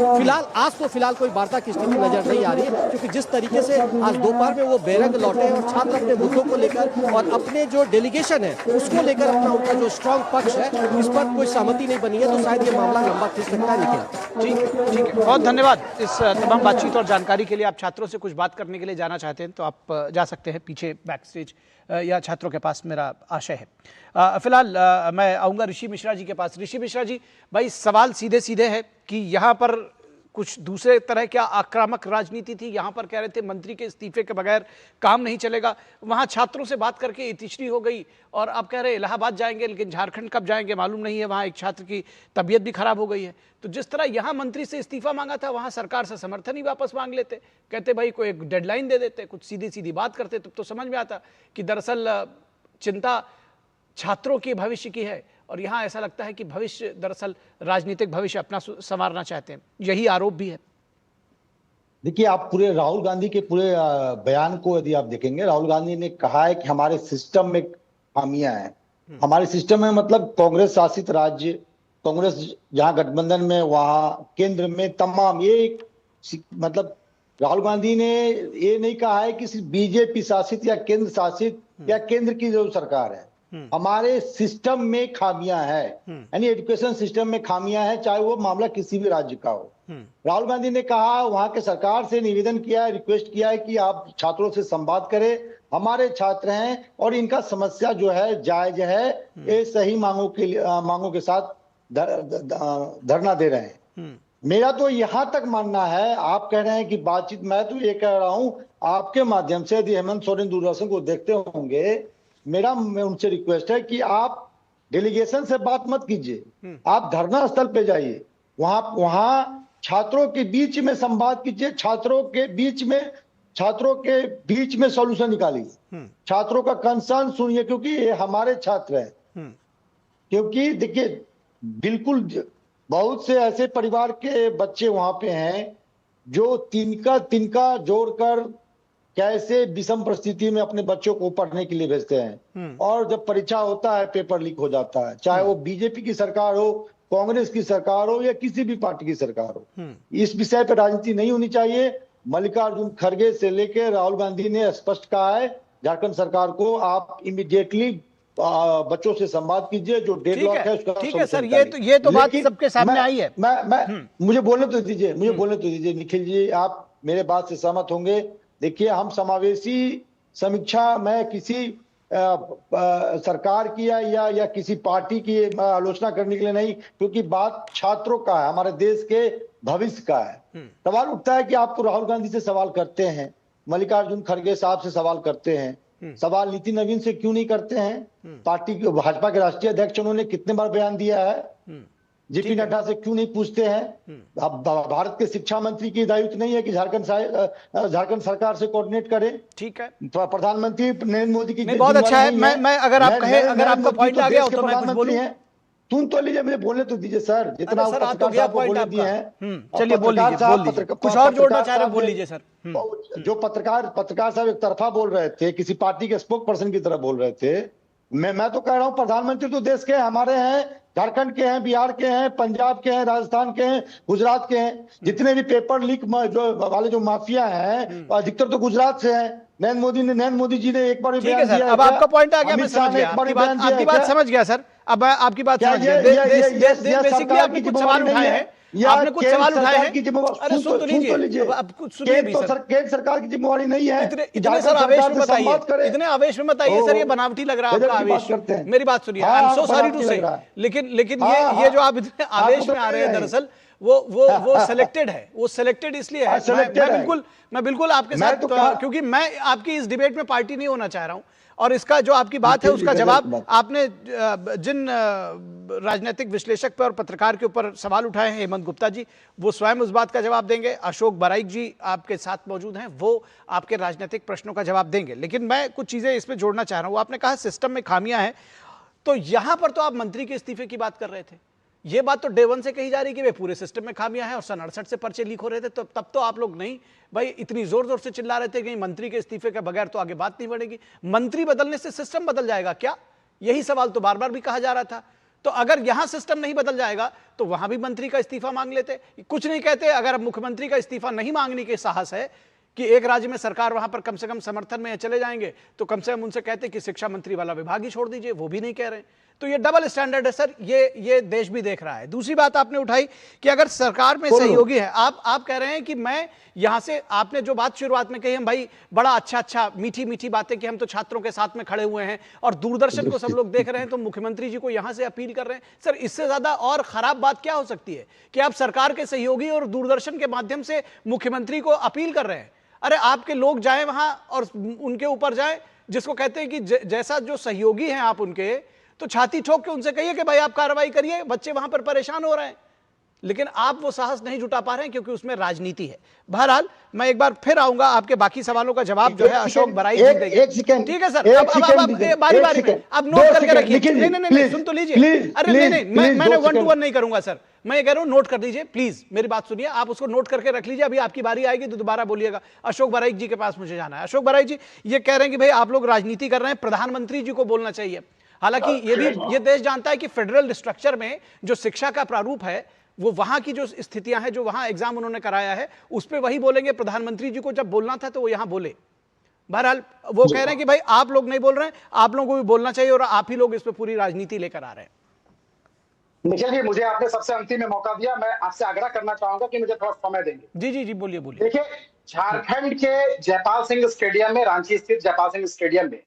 फिलहाल कोई वार्ता की स्थिति नजर नहीं आ रही है, क्योंकि जिस तरीके से आज दोपहर में वो बेरंग लौटे और छात्र अपने मुद्दों को लेकर और अपने जो डेलीगेशन है उसको लेकर अपना उनका जो स्ट्रांग पक्ष है इस पर कोई सहमति नहीं बनी है, तो शायद ये मामला लंबा खिंच सकता है निखिल। ठीक है, बहुत धन्यवाद इस तमाम बातचीत और जानकारी के लिए। आप छात्रों से कुछ बात करने के लिए जाना चाहते हैं तो आप जा सकते हैं पीछे बैक स्टेज या छात्रों के पास, मेरा आशय है। फिलहाल मैं आऊँगा ऋषि मिश्रा जी के पास। ऋषि मिश्रा जी, भाई सवाल सीधे सीधे है कि यहाँ पर कुछ दूसरे तरह क्या आक्रामक राजनीति थी। यहाँ पर कह रहे थे मंत्री के इस्तीफे के बगैर काम नहीं चलेगा, वहाँ छात्रों से बात करके इतिश्री हो गई और आप कह रहे इलाहाबाद जाएंगे लेकिन झारखंड कब जाएंगे मालूम नहीं है, वहाँ एक छात्र की तबीयत भी खराब हो गई है। तो जिस तरह यहाँ मंत्री से इस्तीफा मांगा था वहाँ सरकार से समर्थन ही वापस मांग लेते, कहते भाई कोई एक डेडलाइन दे देते, कुछ सीधी सीधी बात करते, तब तो समझ में आता कि दरअसल चिंता छात्रों के भविष्य की है और यहाँ ऐसा लगता है कि भविष्य दरअसल राजनीतिक भविष्य अपना संवारना चाहते हैं, यही आरोप भी है। देखिए, आप पूरे राहुल गांधी के पूरे बयान को यदि आप देखेंगे, राहुल गांधी ने कहा है कि हमारे सिस्टम में खामियां हैं। हमारे सिस्टम में मतलब कांग्रेस शासित राज्य, कांग्रेस जहां गठबंधन में वहां केंद्र में तमाम ये मतलब राहुल गांधी ने ये नहीं कहा है कि सिर्फ बीजेपी शासित या केंद्र शासित या केंद्र की जो सरकार है, हमारे सिस्टम में खामियां है, यानी एजुकेशन सिस्टम में खामियां है, चाहे वो मामला किसी भी राज्य का हो। राहुल गांधी ने कहा, वहां के सरकार से निवेदन किया है, रिक्वेस्ट किया है कि आप छात्रों से संवाद करें, हमारे छात्र हैं और इनका समस्या जो है जायज है, ये सही मांगों के साथ धरना दे रहे हैं। मेरा तो यहां तक मानना है, आप कह रहे हैं कि बातचीत, मैं तो ये कह रहा हूं आपके माध्यम से, यदि हेमंत सोरेन दूरदर्शन को देखते होंगे, मैं उनसे रिक्वेस्ट है कि आप डेलीगेशन से बात मत कीजिए, आप धरना स्थल पे जाइए, वहां छात्रों के बीच में संवाद कीजिए, छात्रों के बीच में सॉल्यूशन निकालिए, छात्रों का कंसर्न सुनिए, क्योंकि ये हमारे छात्र हैं। क्योंकि देखिए, बिल्कुल बहुत से ऐसे परिवार के बच्चे वहां पे हैं जो तिनका जोड़कर कैसे विषम परिस्थिति में अपने बच्चों को पढ़ने के लिए भेजते हैं, और जब परीक्षा होता है पेपर लीक हो जाता है, चाहे वो बीजेपी की सरकार हो, कांग्रेस की सरकार हो या किसी भी पार्टी की सरकार हो। इस विषय पर राजनीति नहीं होनी चाहिए। मल्लिकार्जुन खड़गे से लेकर राहुल गांधी ने स्पष्ट कहा है झारखंड सरकार को, आप इमीडिएटली बच्चों से संवाद कीजिए, जो डेडलॉक है उसका। ठीक है सर, ये तो बात सबके सामने आई है। मुझे बोलने तो दीजिए निखिल जी, आप मेरे बात से सहमत होंगे। देखिए, हम समावेशी समीक्षा में किसी सरकार की या किसी पार्टी की आलोचना करने के लिए नहीं, क्योंकि बात छात्रों का है, हमारे देश के भविष्य का है। सवाल उठता है कि आप तो राहुल गांधी से सवाल करते हैं, मल्लिकार्जुन खड़गे साहब से सवाल करते हैं, सवाल नितिन नवीन से क्यों नहीं करते हैं? पार्टी के भाजपा के राष्ट्रीय अध्यक्ष उन्होंने कितने बार बयान दिया है, जेपी नड्डा से क्यों नहीं पूछते हैं? अब भारत के शिक्षा मंत्री की दायित्व नहीं है कि झारखंड सरकार से कोऑर्डिनेट करें? ठीक है, प्रधानमंत्री नरेंद्र मोदी की बहुत अच्छा है। मैं अगर आपका पॉइंट आ गया तो मैं कुछ बोलूं। सुन तो लीजिए, मुझे बोलने तो दीजिए सर, जितना पत्रकार साहब को बोलने दिए हैं। चलिए बोल लीजिए, कुछ और जोड़ना चाह रहे हैं बोल लीजिए सर। जो पत्रकार साहब एक तरफा बोल रहे थे, किसी पार्टी के स्पोक पर्सन की तरह बोल रहे थे। मैं तो कह रहा हूं प्रधानमंत्री तो देश के हमारे हैं, झारखंड के हैं, बिहार के हैं, पंजाब के हैं, राजस्थान के हैं, गुजरात के हैं। जितने भी पेपर लीक जो वाले जो माफिया हैं अधिकतर तो गुजरात से हैं। नरेंद्र मोदी जी ने एक बार ठीक है सर, अब आपका पॉइंट आ गया, मैं समझ गया आपकी बात समझ गया सर। अब मैं आपकी बात समझ गया। बेसिकली आपने कुछ सवाल उठाए हैं, आपने कुछ सवाल उठाए हैं। अरे सुन तो लीजिए, अब कुछ सुनिए भी सर। केंद्र सरकार की जिम्मेवारी नहीं है। इतने सर आवेश में बताइए, इतने आवेश में बताइए सर, ये बनावटी लग रहा है आपका आवेश। मेरी बात सुनिए, I am so sorry to say, लेकिन ये जो आप इतने आवेश में आ रहे हैं दरअसल वो सिलेक्टेड है, वो सिलेक्टेड इसलिए है। मैं बिल्कुल आपके साथ, क्योंकि मैं आपकी इस डिबेट में पार्टी नहीं होना चाह रहा हूं, और इसका जो आपकी बात है उसका जवाब आपने जिन राजनीतिक विश्लेषक पर और पत्रकार के ऊपर सवाल उठाए हैं, हेमंत गुप्ता जी, वो स्वयं उस बात का जवाब देंगे। अशोक बराइक जी आपके साथ मौजूद हैं, वो आपके राजनीतिक प्रश्नों का जवाब देंगे। लेकिन मैं कुछ चीजें इसमें जोड़ना चाह रहा हूं। आपने कहा सिस्टम में खामियां हैं, तो यहां पर तो आप मंत्री के इस्तीफे की बात कर रहे थे। ये बात तो डे वन से कही जा रही कि वे पूरे सिस्टम में खामियां हैं, और सन 68 से पर्चे लीक हो रहे थे, तो तब तो आप लोग नहीं भाई इतनी जोर जोर से चिल्ला रहे थे कि मंत्री के इस्तीफे के बगैर तो आगे बात नहीं बढ़ेगी। मंत्री बदलने से सिस्टम बदल जाएगा क्या? यही सवाल तो बार बार भी कहा जा रहा था। तो अगर यहां सिस्टम नहीं बदल जाएगा तो वहां भी मंत्री का इस्तीफा मांग लेते। कुछ नहीं कहते, अगर मुख्यमंत्री का इस्तीफा नहीं मांगने के साहस है कि एक राज्य में सरकार वहां पर कम से कम समर्थन में चले जाएंगे, तो कम से कम उनसे कहते कि शिक्षा मंत्री वाला विभाग ही छोड़ दीजिए, वो भी नहीं कह रहे। तो ये डबल स्टैंडर्ड है सर, ये देश भी देख रहा है। दूसरी बात आपने उठाई कि अगर सरकार में सहयोगी है, आप कह रहे हैं कि मैं यहां से, आपने जो बात शुरुआत में कही, हम भाई बड़ा अच्छा मीठी मीठी बातें कि हम तो छात्रों के साथ में खड़े हुए हैं और दूरदर्शन को सब लोग देख रहे हैं, तो मुख्यमंत्री जी को यहां से अपील कर रहे हैं। सर इससे ज्यादा और खराब बात क्या हो सकती है कि आप सरकार के सहयोगी और दूरदर्शन के माध्यम से मुख्यमंत्री को अपील कर रहे हैं। अरे आपके लोग जाएं वहां और उनके ऊपर जाएं, जिसको कहते हैं कि जैसा जो सहयोगी हैं आप उनके, तो छाती ठोक के उनसे कहिए कि भाई आप कार्रवाई करिए, बच्चे वहां पर परेशान हो रहे हैं। लेकिन आप वो साहस नहीं जुटा पा रहे हैं क्योंकि उसमें राजनीति है। बहरहाल मैं एक बार फिर आऊंगा, आपके बाकी सवालों का जवाब जो है अशोक बराइक जी देंगे। ठीक है सर, अब बारी बारी में अब नोट करके रखिए। नहीं सुन तो लीजिए। अरे नहीं, मैंने 1 to 1 नहीं करूंगा सर, मैं ये कह रहा हूं नोट कर दीजिए प्लीज, मेरी बात सुनिए, आप उसको नोट करके रख लीजिए। अभी आपकी बारी आएगी तो दोबारा बोलिएगा। अशोक बराइक जी के पास मुझे जाना है। अशोक बराइक जी ये कह रहे हैं कि भाई आप लोग राजनीति कर रहे हैं, प्रधानमंत्री जी को बोलना चाहिए। हालांकि ये देश जानता है कि फेडरल स्ट्रक्चर में जो शिक्षा का प्रारूप है, वो वहां की जो स्थितियां हैं, जो वहां एग्जाम उन्होंने कराया है, उस पर वही बोलेंगे। प्रधानमंत्री जी को जब बोलना था तो वो यहां बोले। बहरहाल वो कह रहे हैं कि भाई आप लोग नहीं बोल रहे हैं, आप लोगों को भी बोलना चाहिए, और आप ही लोग इस पर पूरी राजनीति लेकर आ रहे हैं। निखिल जी, मुझे आपने सबसे अंतिम में मौका दिया, मैं आपसे आग्रह करना चाहूंगा कि मुझे थोड़ा समय देंगे। जी बोलिए। देखिए, झारखंड के जयपाल सिंह स्टेडियम में, रांची स्थित जयपाल सिंह स्टेडियम में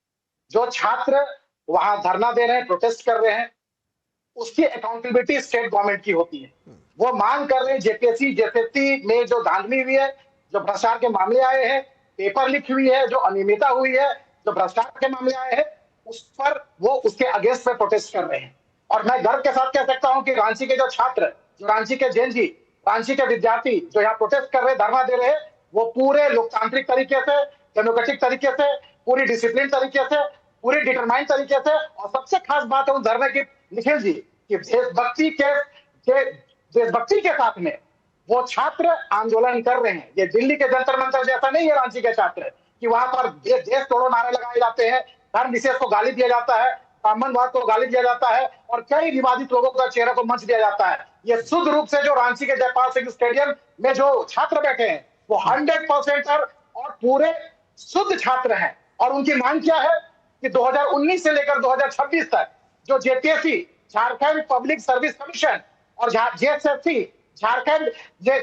जो छात्र वहां धरना दे रहे हैं, प्रोटेस्ट कर रहे हैं, उसकी अकाउंटेबिलिटी स्टेट गवर्नमेंट की होती है। वो मांग कर रहे हैं जेपीएससी में जो धांधली हुई है, जो भ्रष्टाचार के मामले आए हैं, पेपर लीक हुई है, जो अनियमितता हुई है, जो भ्रष्टाचार के मामले आए हैं, उस पर वो उसके अगेंस्ट में प्रोटेस्ट कर रहे हैं। और मैं गर्व के साथ कह सकता हूं कि रांची के जो छात्र, जो रांची के जैन जी, रांची के विद्यार्थी जो यहाँ प्रोटेस्ट कर रहे हैं, धरना दे रहे हैं, वो पूरे लोकतांत्रिक तरीके से, डेमोक्रेटिक तरीके से, पूरी डिसिप्लिन तरीके से, पूरी डिटरमाइंड तरीके से, और सबसे खास बात है उस धरने की निखिल जी कि देशभक्ति के साथ में वो छात्र आंदोलन कर रहे हैं। ये दिल्ली के जंतर मंतर जैसा नहीं है रांची के छात्र कि वहां पर देश तोड़ो नारे लगाए जाते हैं, धर्म विशेष को गाली दिया जाता है, सामंतवाद को गाली दिया जाता है, और कई विवादित लोगों का चेहरे को मंच दिया जाता है। ये शुद्ध रूप से जो रांची के जयपाल सिंह स्टेडियम में जो छात्र बैठे हैं वो 100% और पूरे शुद्ध छात्र हैं। और उनकी मांग क्या है कि 2019 से लेकर 2026 तक जो JPSC, Jharkhand public service commission, और JSSC, Jharkhand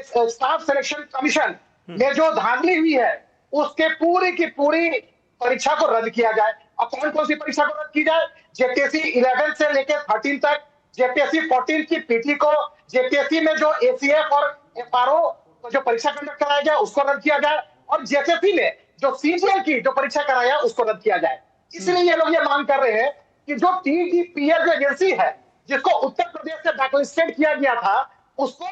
staff selection commission में जो धांधली हुई है, उसके पूरी की पूरी परीक्षा को रद्द किया जाए। और कौन कौन सी परीक्षा को रद्द की जाए? जेपीएससी 11 से लेकर 13 तक, जेपीएससी 14 की पीटी को, जेपीएससी में जो एसीएफ और एफआरओ जो परीक्षा कंडक्ट कराया जाए उसको रद्द किया जाए, और जेएसएससी में जो सीजीएल की जो परीक्षा कराया उसको रद्द किया जाए। इसलिए ये लोग ये मांग कर रहे हैं कि जो टीडीपीएस एजेंसी है, जिसको उत्तर प्रदेश से ब्लैकलिस्टेड किया गया था, उसको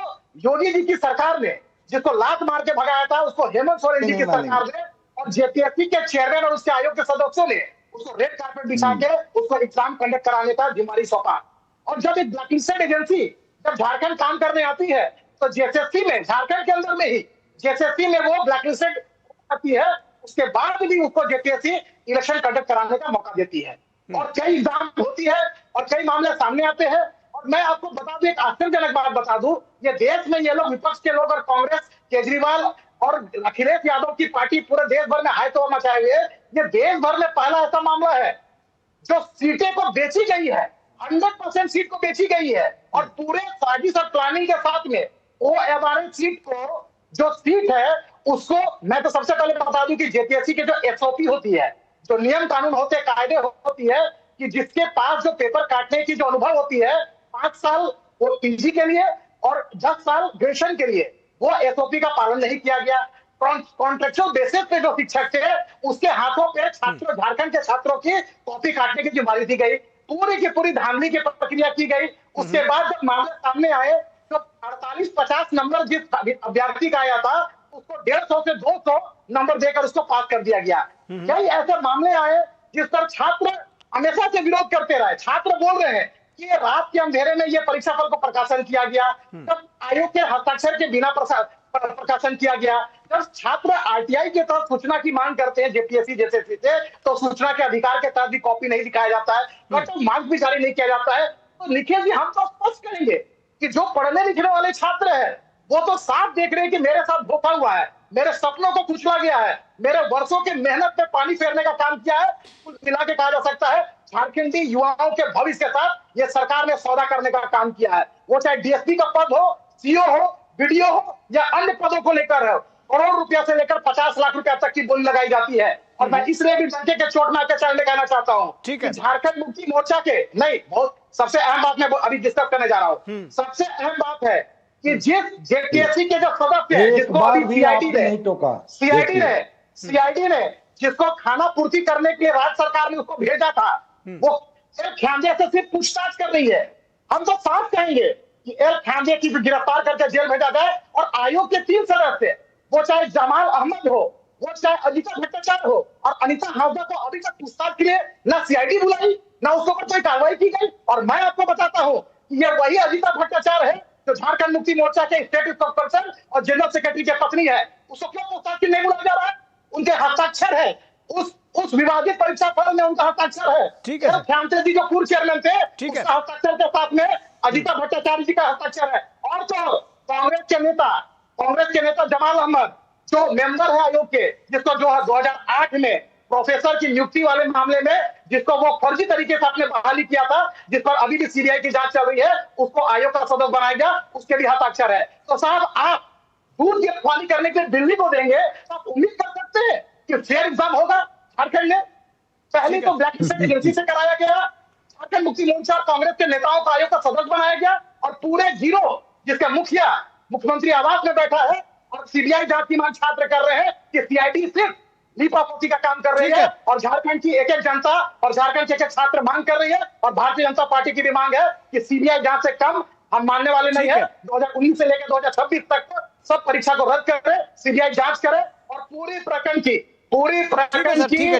योगी जी की सरकार ने, जिसको लात मार के भगाया था, उसको हेमंत सोरेन जी की सरकार ने और जेपीएससी के चेयरमैन और उसके आयोग के सदस्यों ने उसको रेड कार्पेट बिछा के उसको एग्जाम कंडक्ट कराने का जिम्मेदारी सौंपा। और जब एक ब्लैकलिस्टेड एजेंसी जब झारखंड काम करने आती है, तो जेएसएससी में, झारखंड के अंदर में ही जेएसएससी में वो ब्लैकलिस्टेड आती है, उसके बाद भी उसको जेपीएससी इलेक्शन कंडक्ट कराने का मौका देती है। और कई एग्जाम होती है और कई मामले सामने आते हैं, और और मैं आपको बता दूं, एक आश्चर्यजनक बात बता दूं, ये देश में ये लोग, विपक्ष के लोग और कांग्रेस, केजरीवाल और अखिलेश यादव की पार्टी पूरे देश भर में हाई तो मचाए हुए, ये देश भर में पहला ऐसा मामला है जो सीटें को बेची गई है, 100% सीट को बेची गई है, और पूरे साजिश और प्लानिंग के साथ में वो एमआरएल सीट को, जो सीट है उसको, मैं तो सबसे पहले बता दूं कि जेपीएससी के जो एसओपी होती है, जो नियम कानून होते हैं, कायदे होती है, कि जिसके पास जो पेपर काटने की जो अनुभव होती है, 5 साल वो पीजी के लिए और 10 साल ग्रेजुएशन के लिए, वो एसओपी का पालन नहीं किया गया। कॉन्ट्रेक्चुअल बेसिस पे जो शिक्षक थे उसके हाथों पे छात्रों, झारखंड के छात्रों की कॉपी काटने की जिम्मेदारी दी गई, पूरी की पूरी धांधली की प्रक्रिया की गई। उसके बाद जब मामले सामने आए तो 48-50 नंबर जिस अभ्यर्थी का आया था उसको 150 से 200 नंबर देकर उसको पास कर दिया गया। कई ऐसे मामले आए जिस पर छात्र हमेशा से विरोध करते रहे। छात्र बोल रहे हैं कि ये रात के अंधेरे में ये परीक्षा फल को प्रकाशन किया गया, तब आयोग के हस्ताक्षर के बिना प्रकाशन किया गया। जब छात्र आरटीआई के तहत सूचना की मांग करते हैं जेपीएससी जैसे चीजें, तो सूचना के अधिकार के तहत भी कॉपी नहीं दिखाया जाता है, तो मार्क्स भी जारी नहीं किया जाता है। तो निखिल जी, हम तो स्पष्ट करेंगे कि जो पढ़ने लिखने वाले छात्र हैं वो तो साफ देख रहे हैं कि मेरे साथ धोखा हुआ है, मेरे सपनों को कुचला गया है, मेरे वर्षों के मेहनत पे पानी फेरने का काम किया है। कुल मिला के कहा जा सकता है झारखंडी युवाओं के भविष्य के साथ ये सरकार ने सौदा करने का काम किया है। वो चाहे डीएसपी का पद हो, सीओ हो, बीडीओ हो या अन्य पदों को लेकर हो, करोड़ रुपया से लेकर 50 लाख रुपया तक की बोली लगाई जाती है। और मैं इसलिए भी डंके के चोट में आके चढ़ने कहना चाहता हूँ, ठीक है, झारखंड मुक्ति मोर्चा के नहीं, बहुत सबसे अहम बात मैं अभी डिस्कस करने जा रहा हूँ। सबसे अहम बात है कि जिस जेपीएससी के जो सदस्य है, जिसको अभी सीआईडी ने जिसको खाना पूर्ति करने के लिए राज्य सरकार ने उसको भेजा था, वो एल खांजे से सिर्फ पूछताछ कर रही है। हम तो साफ कहेंगे कि एल खांजे की गिरफ्तार करके जेल भेजा जाए, और आयोग के 3 सदस्य, वो चाहे जमाल अहमद हो, वो चाहे अनिता भट्टाचार्य हो, और अनिता हावड़ा को अभी तक पूछताछ के लिए ना सीआईडी बुलाई, ना उसके ऊपर कोई कार्रवाई की गई। और मैं आपको बताता हूं कि ये वही अनिता भट्टाचार्य है जो झारखंड मुक्ति मोर्चा के स्टेट स्पोक्सपर्सन और जनरल सेक्रेटरी की पत्नी है। उसको क्यों पूछताछ के लिए नहीं बुलाया जा रहा है? उनके हस्ताक्षर है, उस विवादित परीक्षा फल में उनका हस्ताक्षर है। ठीक है, ख्यामते जी जो पूर्व चेयरमैन थे, उसका हस्ताक्षर के साथ में अनिता भट्टाचार्य जी का हस्ताक्षर है। और तो कांग्रेस के नेता जमाल अहमद जो मेंबर है आयोग के, जिसको जो 2008 में प्रोफेसर की नियुक्ति वाले मामले में जिसको वो फर्जी तरीके से आपने बहाली किया था, जिस पर अभी भी सीबीआई की जांच चल रही है, उसको आयोग का सदस्य बनाया गया, उसके भी हस्ताक्षर है। तो साहब, आप दूध की रखवाली करने के लिए दिल्ली को देंगे, तो आप उम्मीद कर सकते हैं कि फेयर एग्जाम होगा झारखंड में? पहले तो ब्लैक लिस्ट एजेंसी से कराया गया, झारखंड मुक्ति मोर्चा और कांग्रेस के नेताओं का आयोग का सदस्य बनाया गया, और पूरे गिरोह जिसका मुखिया मुख्यमंत्री आवास में बैठा है और सीबीआई जांच की मांग छात्र कर रहे हैं कि सीआईडी सिर्फ लीपापोती का काम कर रही है, और झारखंड की एक एक जनता और झारखंड के एक एक छात्र मांग कर रही है, और भारतीय जनता पार्टी की भी मांग है कि सीबीआई जांच से कम हम मानने वाले नहीं है। 2019 से लेकर 2026 तक सब परीक्षा को रद्द करे, सीबीआई जांच करे, और पूरी प्रकरण की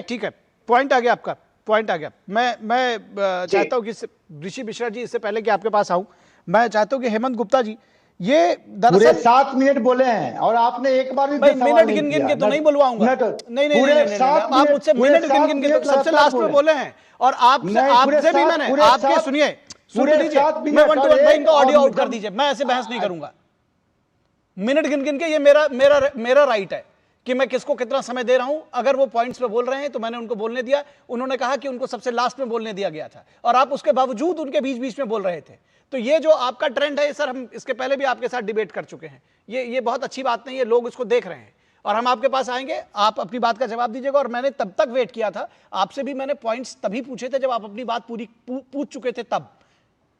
ठीक है, पॉइंट आ गया आपका, पॉइंट आ गया। मैं चाहता हूं कि ऋषि मिश्रा जी, इससे पहले कि आपके पास आऊं, मैं चाहता हूं कि हेमंत गुप्ता जी, ये दरअसल 7 मिनट बोले हैं और आपने एक बार भी मिनट गिन के तो नहीं बुलवाऊंगा। नहीं, आप मुझसे मिनट गिन के तो सबसे लास्ट में बोले हैं, और आपसे भी मैंने, आपके सुनिए, सुन लीजिए, मैं 1 to 1 भाई इनका ऑडियो आउट कर दीजिए, मैं ऐसे बहस नहीं करूंगा। मिनट गिन के ये मेरा राइट है कि मैं किसको कितना समय दे रहा हूं। अगर वो पॉइंट्स पे बोल रहे हैं तो मैंने उनको बोलने दिया, उन्होंने कहा कि उनको सबसे लास्ट में बोलने दिया गया था, और आप उसके बावजूद उनके बीच बीच में बोल रहे थे। तो ये जो आपका ट्रेंड है सर, हम इसके पहले भी आपके साथ डिबेट कर चुके हैं, ये बहुत अच्छी बात नहीं है, लोग इसको देख रहे हैं, और हम आपके पास आएंगे, आप अपनी बात का जवाब दीजिएगा। और मैंने तब तक वेट किया था, आपसे भी मैंने पॉइंट्स तभी पूछे थे जब आप अपनी बात पूरी पूछ चुके थे तब।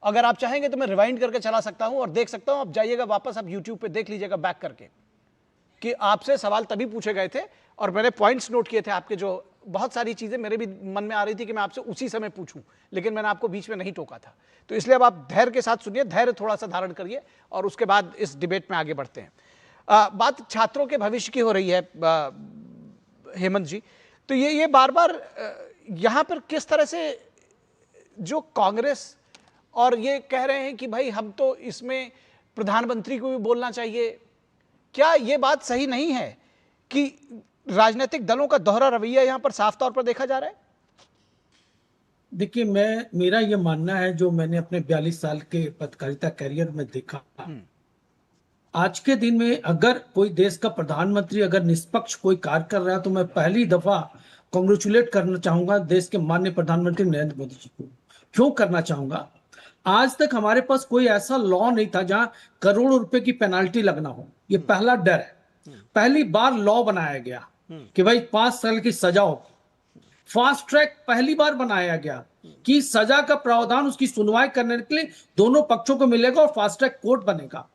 अगर आप चाहेंगे तो मैं रिवाइंड करके चला सकता हूं और देख सकता हूं, आप जाइएगा वापस, आप यूट्यूब पे देख लीजिएगा बैक करके कि आपसे सवाल तभी पूछे गए थे और मैंने पॉइंट्स नोट किए थे आपके। जो बहुत सारी चीजें मेरे भी मन में आ रही थी कि मैं आपसे उसी समय पूछूं, लेकिन मैंने आपको बीच में नहीं टोका था। तो इसलिए अब आप धैर्य के साथ सुनिए, धैर्य थोड़ा सा धारण करिए, और उसके बाद इस डिबेट में आगे बढ़ते हैं। बात छात्रों के भविष्य की हो रही है हेमंत जी, तो ये बार बार यहां पर किस तरह से जो कांग्रेस और ये कह रहे हैं कि भाई हम तो इसमें प्रधानमंत्री को भी बोलना चाहिए, क्या ये बात सही नहीं है कि राजनीतिक दलों का दोहरा रवैया यहां पर साफ तौर पर देखा जा रहा है? देखिए, मेरा ये मानना है, जो मैंने अपने 42 साल के पत्रकारिता कैरियर में देखा, आज के दिन में अगर कोई देश का प्रधानमंत्री अगर निष्पक्ष कोई कार्य कर रहा है, तो मैं पहली दफा कांग्रेचुलेट करना चाहूंगा देश के माननीय प्रधानमंत्री नरेंद्र मोदी जी को। क्यों करना चाहूंगा? आज तक हमारे पास कोई ऐसा लॉ नहीं था जहां करोड़ों रुपए की पेनाल्टी लगना हो। ये पहला डर है। पहली बार लॉ बनाया गया कि भाई 5 साल की सजा होगी। फास्ट ट्रैक पहली बार बनाया गया कि सजा का प्रावधान उसकी सुनवाई करने के लिए दोनों पक्षों को मिलेगा और फास्ट ट्रैक कोर्ट बनेगा।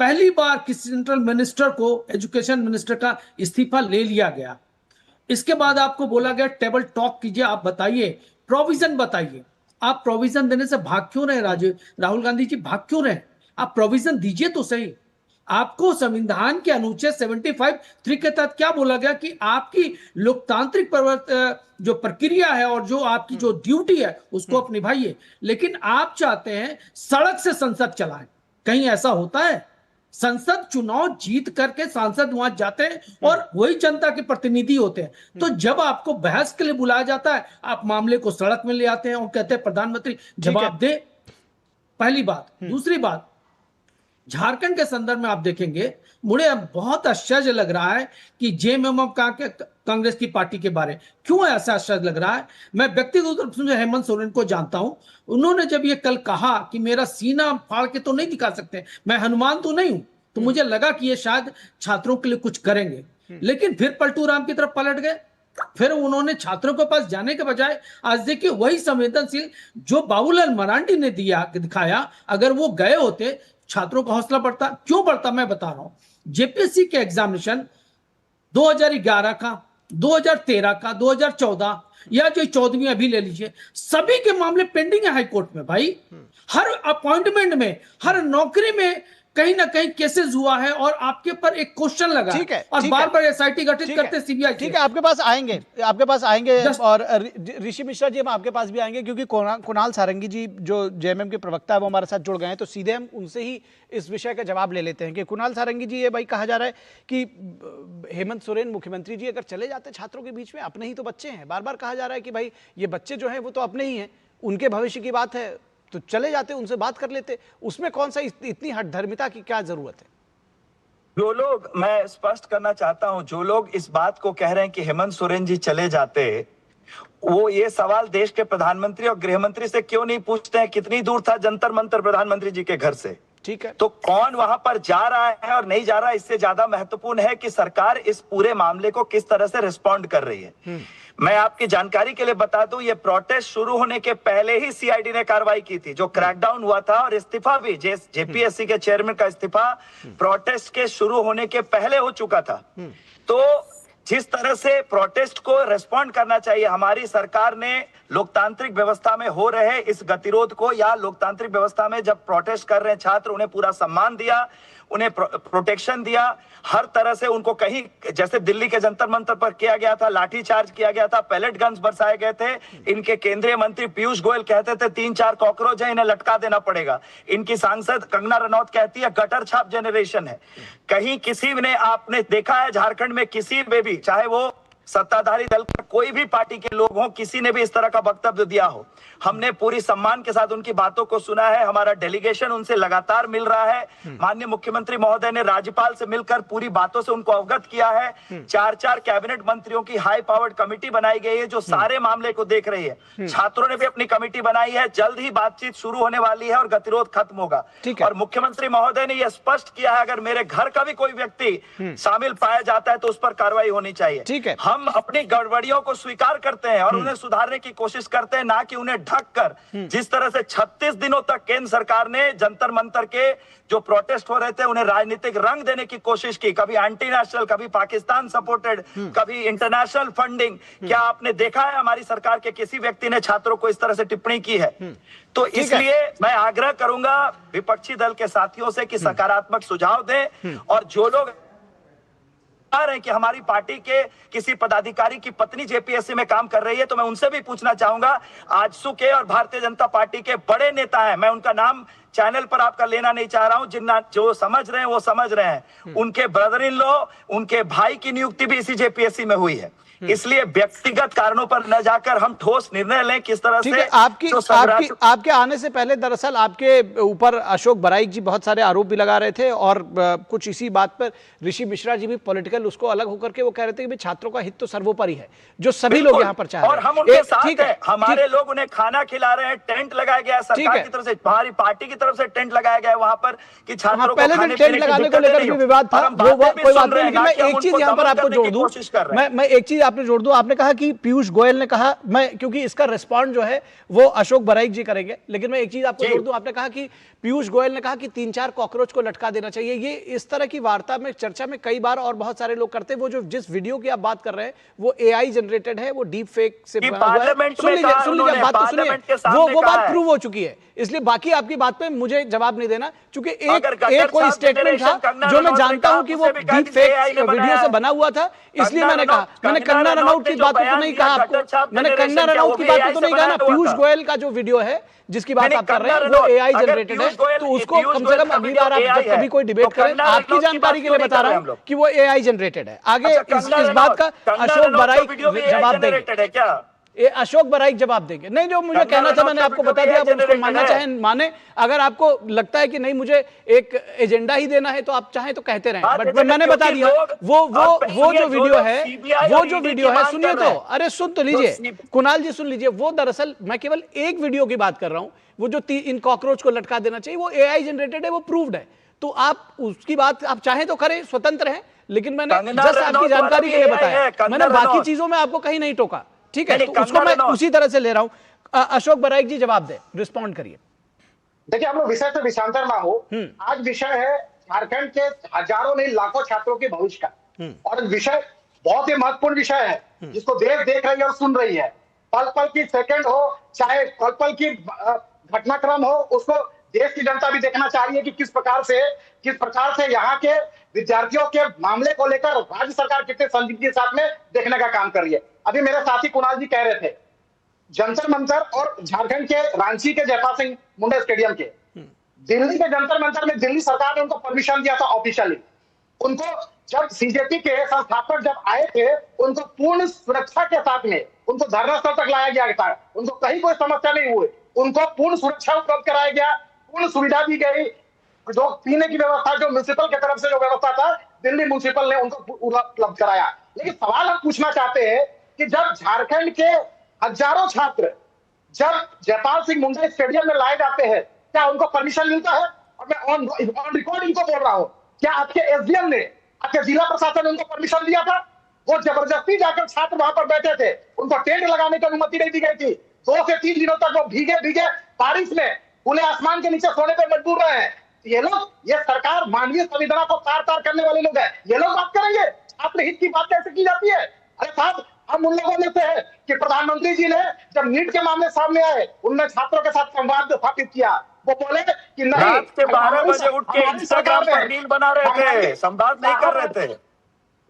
पहली बार किसी सेंट्रल मिनिस्टर को, एजुकेशन मिनिस्टर का इस्तीफा ले लिया गया। इसके बाद आपको बोला गया टेबल टॉक कीजिए, आप बताइए, प्रोविजन बताइए। आप प्रोविजन देने से भाग क्यों रहे राहुल गांधी जी? भाग क्यों रहे? आप प्रोविजन दीजिए तो सही। आपको संविधान के अनुच्छेद 75(3) के तहत क्या बोला गया कि आपकी लोकतांत्रिक जो प्रक्रिया है और जो आपकी जो ड्यूटी है उसको आप निभाइए। लेकिन आप चाहते हैं सड़क से संसद चलाएं। कहीं ऐसा होता है? संसद चुनाव जीत करके सांसद वहां जाते हैं और वही जनता के प्रतिनिधि होते हैं। तो जब आपको बहस के लिए बुलाया जाता है, आप मामले को सड़क में ले आते हैं और कहते हैं प्रधानमंत्री जवाब दे। पहली बात। दूसरी बात, झारखंड के संदर्भ में आप देखेंगे, मुझे बहुत आश्चर्य लग रहा है कि जेएमएम कांग्रेस की पार्टी के बारे क्यों ऐसा आश्चर्य लग रहा है। मैं व्यक्तिगत रूप से हेमंत सोरेन को जानता हूं। उन्होंने जब ये कल कहा कि मेरा सीना फाड़ के तो नहीं दिखा सकते, मैं हनुमान तो नहीं हूं, तो मुझे लगा कि ये शायद छात्रों के लिए कुछ करेंगे। लेकिन फिर पलटू राम की तरफ पलट गए। फिर उन्होंने छात्रों के पास जाने के बजाय आज देखिए वही संवेदनशील जो बाबूलाल मरांडी ने दिखाया, अगर वो गए होते छात्रों का हौसला बढ़ता। क्यों बढ़ता? मैं बता रहा हूं। जेपीएससी के एग्जामिनेशन 2011 का, 2013 का, 2014 या जो 14वीं अभी ले लीजिए, सभी के मामले पेंडिंग है हाई कोर्ट में। भाई, हर अपॉइंटमेंट में, हर नौकरी में कहीं ना कहीं केसेस हुआ है और आपके पर एक क्वेश्चन लगा। ठीक है, और बार बार एसआईटी गठित करते सीबीआई। ठीक है, आपके पास आएंगे और ऋषि मिश्रा जी हम आपके पास भी आएंगे, क्योंकि कुणाल सारंगी जी जो जेएमएम के प्रवक्ता है वो हमारे साथ जुड़ गए हैं। तो सीधे हम उनसे ही इस विषय का जवाब ले लेते हैं कि कुणाल सारंगी जी, ये भाई कहा जा रहा है कि हेमंत सोरेन मुख्यमंत्री जी अगर चले जाते छात्रों के बीच में, अपने ही तो बच्चे हैं, बार बार कहा जा रहा है कि भाई ये बच्चे जो हैं वो तो अपने ही हैं, उनके भविष्य की बात है, तो चले जाते, उनसे बात कर लेते। उसमें कौन सा इतनी हठधर्मिता की क्या जरूरत है? जो लोग, मैं स्पष्ट करना चाहता हूं, जो लोग इस बात को कह रहे हैं कि हेमंत सोरेन जी चले जाते, वो ये सवाल देश के प्रधानमंत्री और गृह मंत्री से क्यों नहीं पूछते हैं कितनी दूर था जंतर मंतर प्रधानमंत्री जी के घर से? ठीक है, तो कौन वहां पर जा रहा है और नहीं जा रहा है, इससे ज्यादा महत्वपूर्ण है कि सरकार इस पूरे मामले को किस तरह से रिस्पॉन्ड कर रही है। मैं आपकी जानकारी के लिए बता दूं, ये प्रोटेस्ट शुरू होने के पहले ही सीआईडी ने कार्रवाई की थी, जो क्रैकडाउन हुआ था, और इस्तीफा भी जेपीएससी के चेयरमैन का इस्तीफा प्रोटेस्ट के शुरू होने के पहले हो चुका था। तो जिस तरह से प्रोटेस्ट को रिस्पॉन्ड करना चाहिए, हमारी सरकार ने लोकतांत्रिक व्यवस्था में हो रहे इस गतिरोध को, या लोकतांत्रिक व्यवस्था में जब प्रोटेस्ट कर रहे हैं छात्र, उन्हें पूरा सम्मान दिया, उन्हें प्रोटेक्शन दिया, हर तरह से उनको, कहीं जैसे दिल्ली के जंतर मंतर पर किया गया था, लाठीचार्ज किया गया था, पैलेट गन्स बरसाए गए थे। इनके केंद्रीय मंत्री पीयूष गोयल कहते थे 3-4 कॉकरोच है, इन्हें लटका देना पड़ेगा। इनकी सांसद कंगना रनौत कहती है गटर छाप जनरेशन है। कहीं किसी ने, आपने देखा है झारखंड में किसी में भी, चाहे वो सत्ताधारी दल का कोई भी पार्टी के लोग हों, किसी ने भी इस तरह का वक्तव्य दिया हो? हमने पूरी सम्मान के साथ उनकी बातों को सुना है। हमारा डेलीगेशन उनसे लगातार मिल रहा है। माननीय मुख्यमंत्री महोदय ने राज्यपाल से मिलकर पूरी बातों से उनको अवगत किया है। 4-4 कैबिनेट मंत्रियों की हाई पावर्ड कमेटी बनाई गई है जो सारे मामले को देख रही है। छात्रों ने भी अपनी कमेटी बनाई है। जल्द ही बातचीत शुरू होने वाली है और गतिरोध खत्म होगा। और मुख्यमंत्री महोदय ने यह स्पष्ट किया है, अगर मेरे घर का भी कोई व्यक्ति शामिल पाया जाता है तो उस पर कार्रवाई होनी चाहिए। ठीक है, हम अपनी गड़बड़ियों को स्वीकार करते हैं और उन्हें सुधारने की कोशिश करते हैं, ना कि उन्हें ढककर। जिस तरह से 36 दिनों तक केंद्र सरकार ने जंतर मंतर के जो प्रोटेस्ट हो रहे थे उन्हें राजनीतिक रंग देने की कोशिश की, कभी एंटी नेशनल, कभी पाकिस्तान सपोर्टेड, कभी इंटरनेशनल फंडिंग। क्या आपने देखा है हमारी सरकार के किसी व्यक्ति ने छात्रों को इस तरह से टिप्पणी की है? तो इसलिए मैं आग्रह करूंगा विपक्षी दल के साथियों से कि सकारात्मक सुझाव दें, और जो लोग रहे कि हमारी पार्टी के किसी पदाधिकारी की पत्नी जेपीएससी में काम कर रही है, तो मैं उनसे भी पूछना चाहूंगा। आजसू के और भारतीय जनता पार्टी के बड़े नेता हैं, मैं उनका नाम चैनल पर आपका लेना नहीं चाह रहा हूं। जो समझ रहे हैं वो समझ रहे हैं। उनके ब्रदर इन लॉ, उनके भाई की नियुक्ति भी इसी जेपीएससी में हुई है। इसलिए व्यक्तिगत कारणों पर न जाकर हम ठोस निर्णय लें किस तरह से। आपके आने से पहले दरअसल आपके ऊपर अशोक बराइक जी बहुत सारे आरोप भी लगा रहे थे और कुछ इसी बात पर ऋषि मिश्रा जी भी पॉलिटिकल उसको अलग होकर के वो कह रहे थे कि छात्रों का हित तो सर्वोपरि है, जो सभी लोग यहाँ पर चाह रहे हैं। और हम उनके साथ हैं। हमारे लोग उन्हें खाना खिला रहे हैं, टेंट लगाया गया है सरकार की तरफ से, हमारी पार्टी की तरफ से टेंट लगाया गया है वहां पर कि छात्रों को पहले दिन टेंट लगाने को लेकर भी विवाद था, वो कोई बात नहीं। लेकिन मैं एक चीज यहाँ पर आपको जोड़ दूं, मैं एक चीज आपने जोड़ दूं। आपने कहा कि पीयूष गोयल ने कहा, मैं क्योंकि इसका रिस्पॉन्ड जो है वो अशोक बराइक जी करेंगे, लेकिन मैं एक चीज आपको जोड़ दूं। आपने कहा कि पीयूष गोयल ने कहा कि 3-4 कॉकरोच को लटका देना चाहिए। ये इस तरह की वार्ता में चर्चा में कई बार और बहुत सारे लोग करते हैं। वो जो जिस वीडियो की आप बात कर रहे हैं वो एआई जनरेटेड है, वो डीप फेक से बना हुआ है। सुन लीजिए बात तो सुनिए, वो बात प्रूव हो चुकी है, इसलिए बाकी आपकी बात पे मुझे जवाब नहीं देना, क्योंकि एक कोई स्टेटमेंट था जो मैं जानता हूं कि वो डीप फेक वीडियो से बना हुआ था, इसलिए मैंने कहा। मैंने कंगना रनौत की बात तो नहीं कहा आपको, मैंने कंगना रनौत की बात तो नहीं कहा ना। पीयूष गोयल का जो वीडियो है जिसकी बात आप कर रहे हैं वो एआई जनरेटेड है, तो उसको कम से कम अगली बार आप जब कभी कोई डिबेट करें, आपकी जानकारी के लिए बता रहा हूं कि वो एआई जनरेटेड है। आगे इस बात का अशोक बराइक जवाब देंगे क्या? ये अशोक बराइक जवाब देंगे। नहीं, जो मुझे कहना था मैंने आपको बता दिया, आप उसको मानना चाहें माने। अगर आपको लगता है कि नहीं मुझे एक एजेंडा ही देना है तो आप चाहें तो कहते रहें, बट मैंने बता दिया वो जो वीडियो है सुनिए तो, अरे सुन तो लीजिए कुणाल जी, सुन लीजिए। वो दरअसल मैं केवल एक वीडियो की बात कर रहा हूं, वो जो इन कॉकरोच को लटका देना चाहिए वो एआई जनरेटेड है, वो प्रूव्ड है। तो आप उसकी बात आप चाहें तो करें, स्वतंत्र हैं, लेकिन मैंने जस्ट आपकी जानकारी के लिए बताया, मैंने बाकी चीजों में आपको कहीं नहीं टोका, ठीक है? तो उसको मैं उसी तरह से ले रहा हूं। अशोक बराइक जी जवाब दे, रिस्पॉन्ड करिए। देखिए, हम लोग विषय से विषांतर ना हो। आज विषय है झारखंड के हजारों नहीं लाखों छात्रों के भविष्य का, और विषय बहुत ही महत्वपूर्ण विषय है जिसको देश देख रही है और सुन रही है। पल पल की सेकंड हो, चाहे पल पल की घटनाक्रम हो, उसको देश की जनता भी देखना चाह रही है कि किस प्रकार से यहाँ के विद्यार्थियों के मामले को लेकर राज्य सरकार कितने संजीदगी के साथ में देखने का काम कर रही है। अभी मेरे साथी कुणाल जी कह रहे थे जंतर मंतर और झारखंड के रांची के जयपाल सिंह मुंडा स्टेडियम के, दिल्ली के जंतर मंतर में दिल्ली सरकार ने उनको परमिशन दिया था ऑफिशियली। उनको जब सीजेपी के संस्थापक जब आए थे, उनको पूर्ण सुरक्षा के साथ में उनको धरना स्थल तक लाया गया था, उनको कहीं कोई समस्या नहीं हुई, उनको पूर्ण सुरक्षा उपलब्ध कराया गया, पूर्ण सुविधा दी गई। जो पीने की व्यवस्था जो म्युनिसिपल की तरफ से जो व्यवस्था था, दिल्ली म्युनिसिपल ने उनको उपलब्ध कराया। लेकिन सवाल हम पूछना चाहते हैं कि जब झारखंड के हजारों छात्र जब जयपाल सिंह मुंडा स्टेडियम में लाए जाते हैं, क्या उनको परमिशन मिलता है? और मैं ऑन रिकॉर्ड इनको बोल रहा हूं, क्या आपके एसडीएम ने, आपके जिला प्रशासन ने उनको परमिशन दिया था? वो जबरदस्ती जाकर छात्र वहां पर बैठे थे, उनको टेंट लगाने की अनुमति नहीं दी गई थी। 2 से 3 दिनों तक वो भीगे बारिश में खुले आसमान के नीचे सोने पर मजबूर रहे हैं। ये सरकार मानवीय संवेदना को तार-तार करने वाले लोग हैं। ये लोग बात करेंगे, छात्र हित की बात कैसे की जाती है? अरे साहब, हम उन लोगों में से है कि प्रधानमंत्री जी ने जब नीट के मामले सामने आए, उन्होंने छात्रों के साथ संवाद स्थापित किया। वो बोले कि नहीं, रात के 12 बजे उठ के इंस्टाग्राम पर रील बना रहे थे, संवाद नहीं कर रहे थे।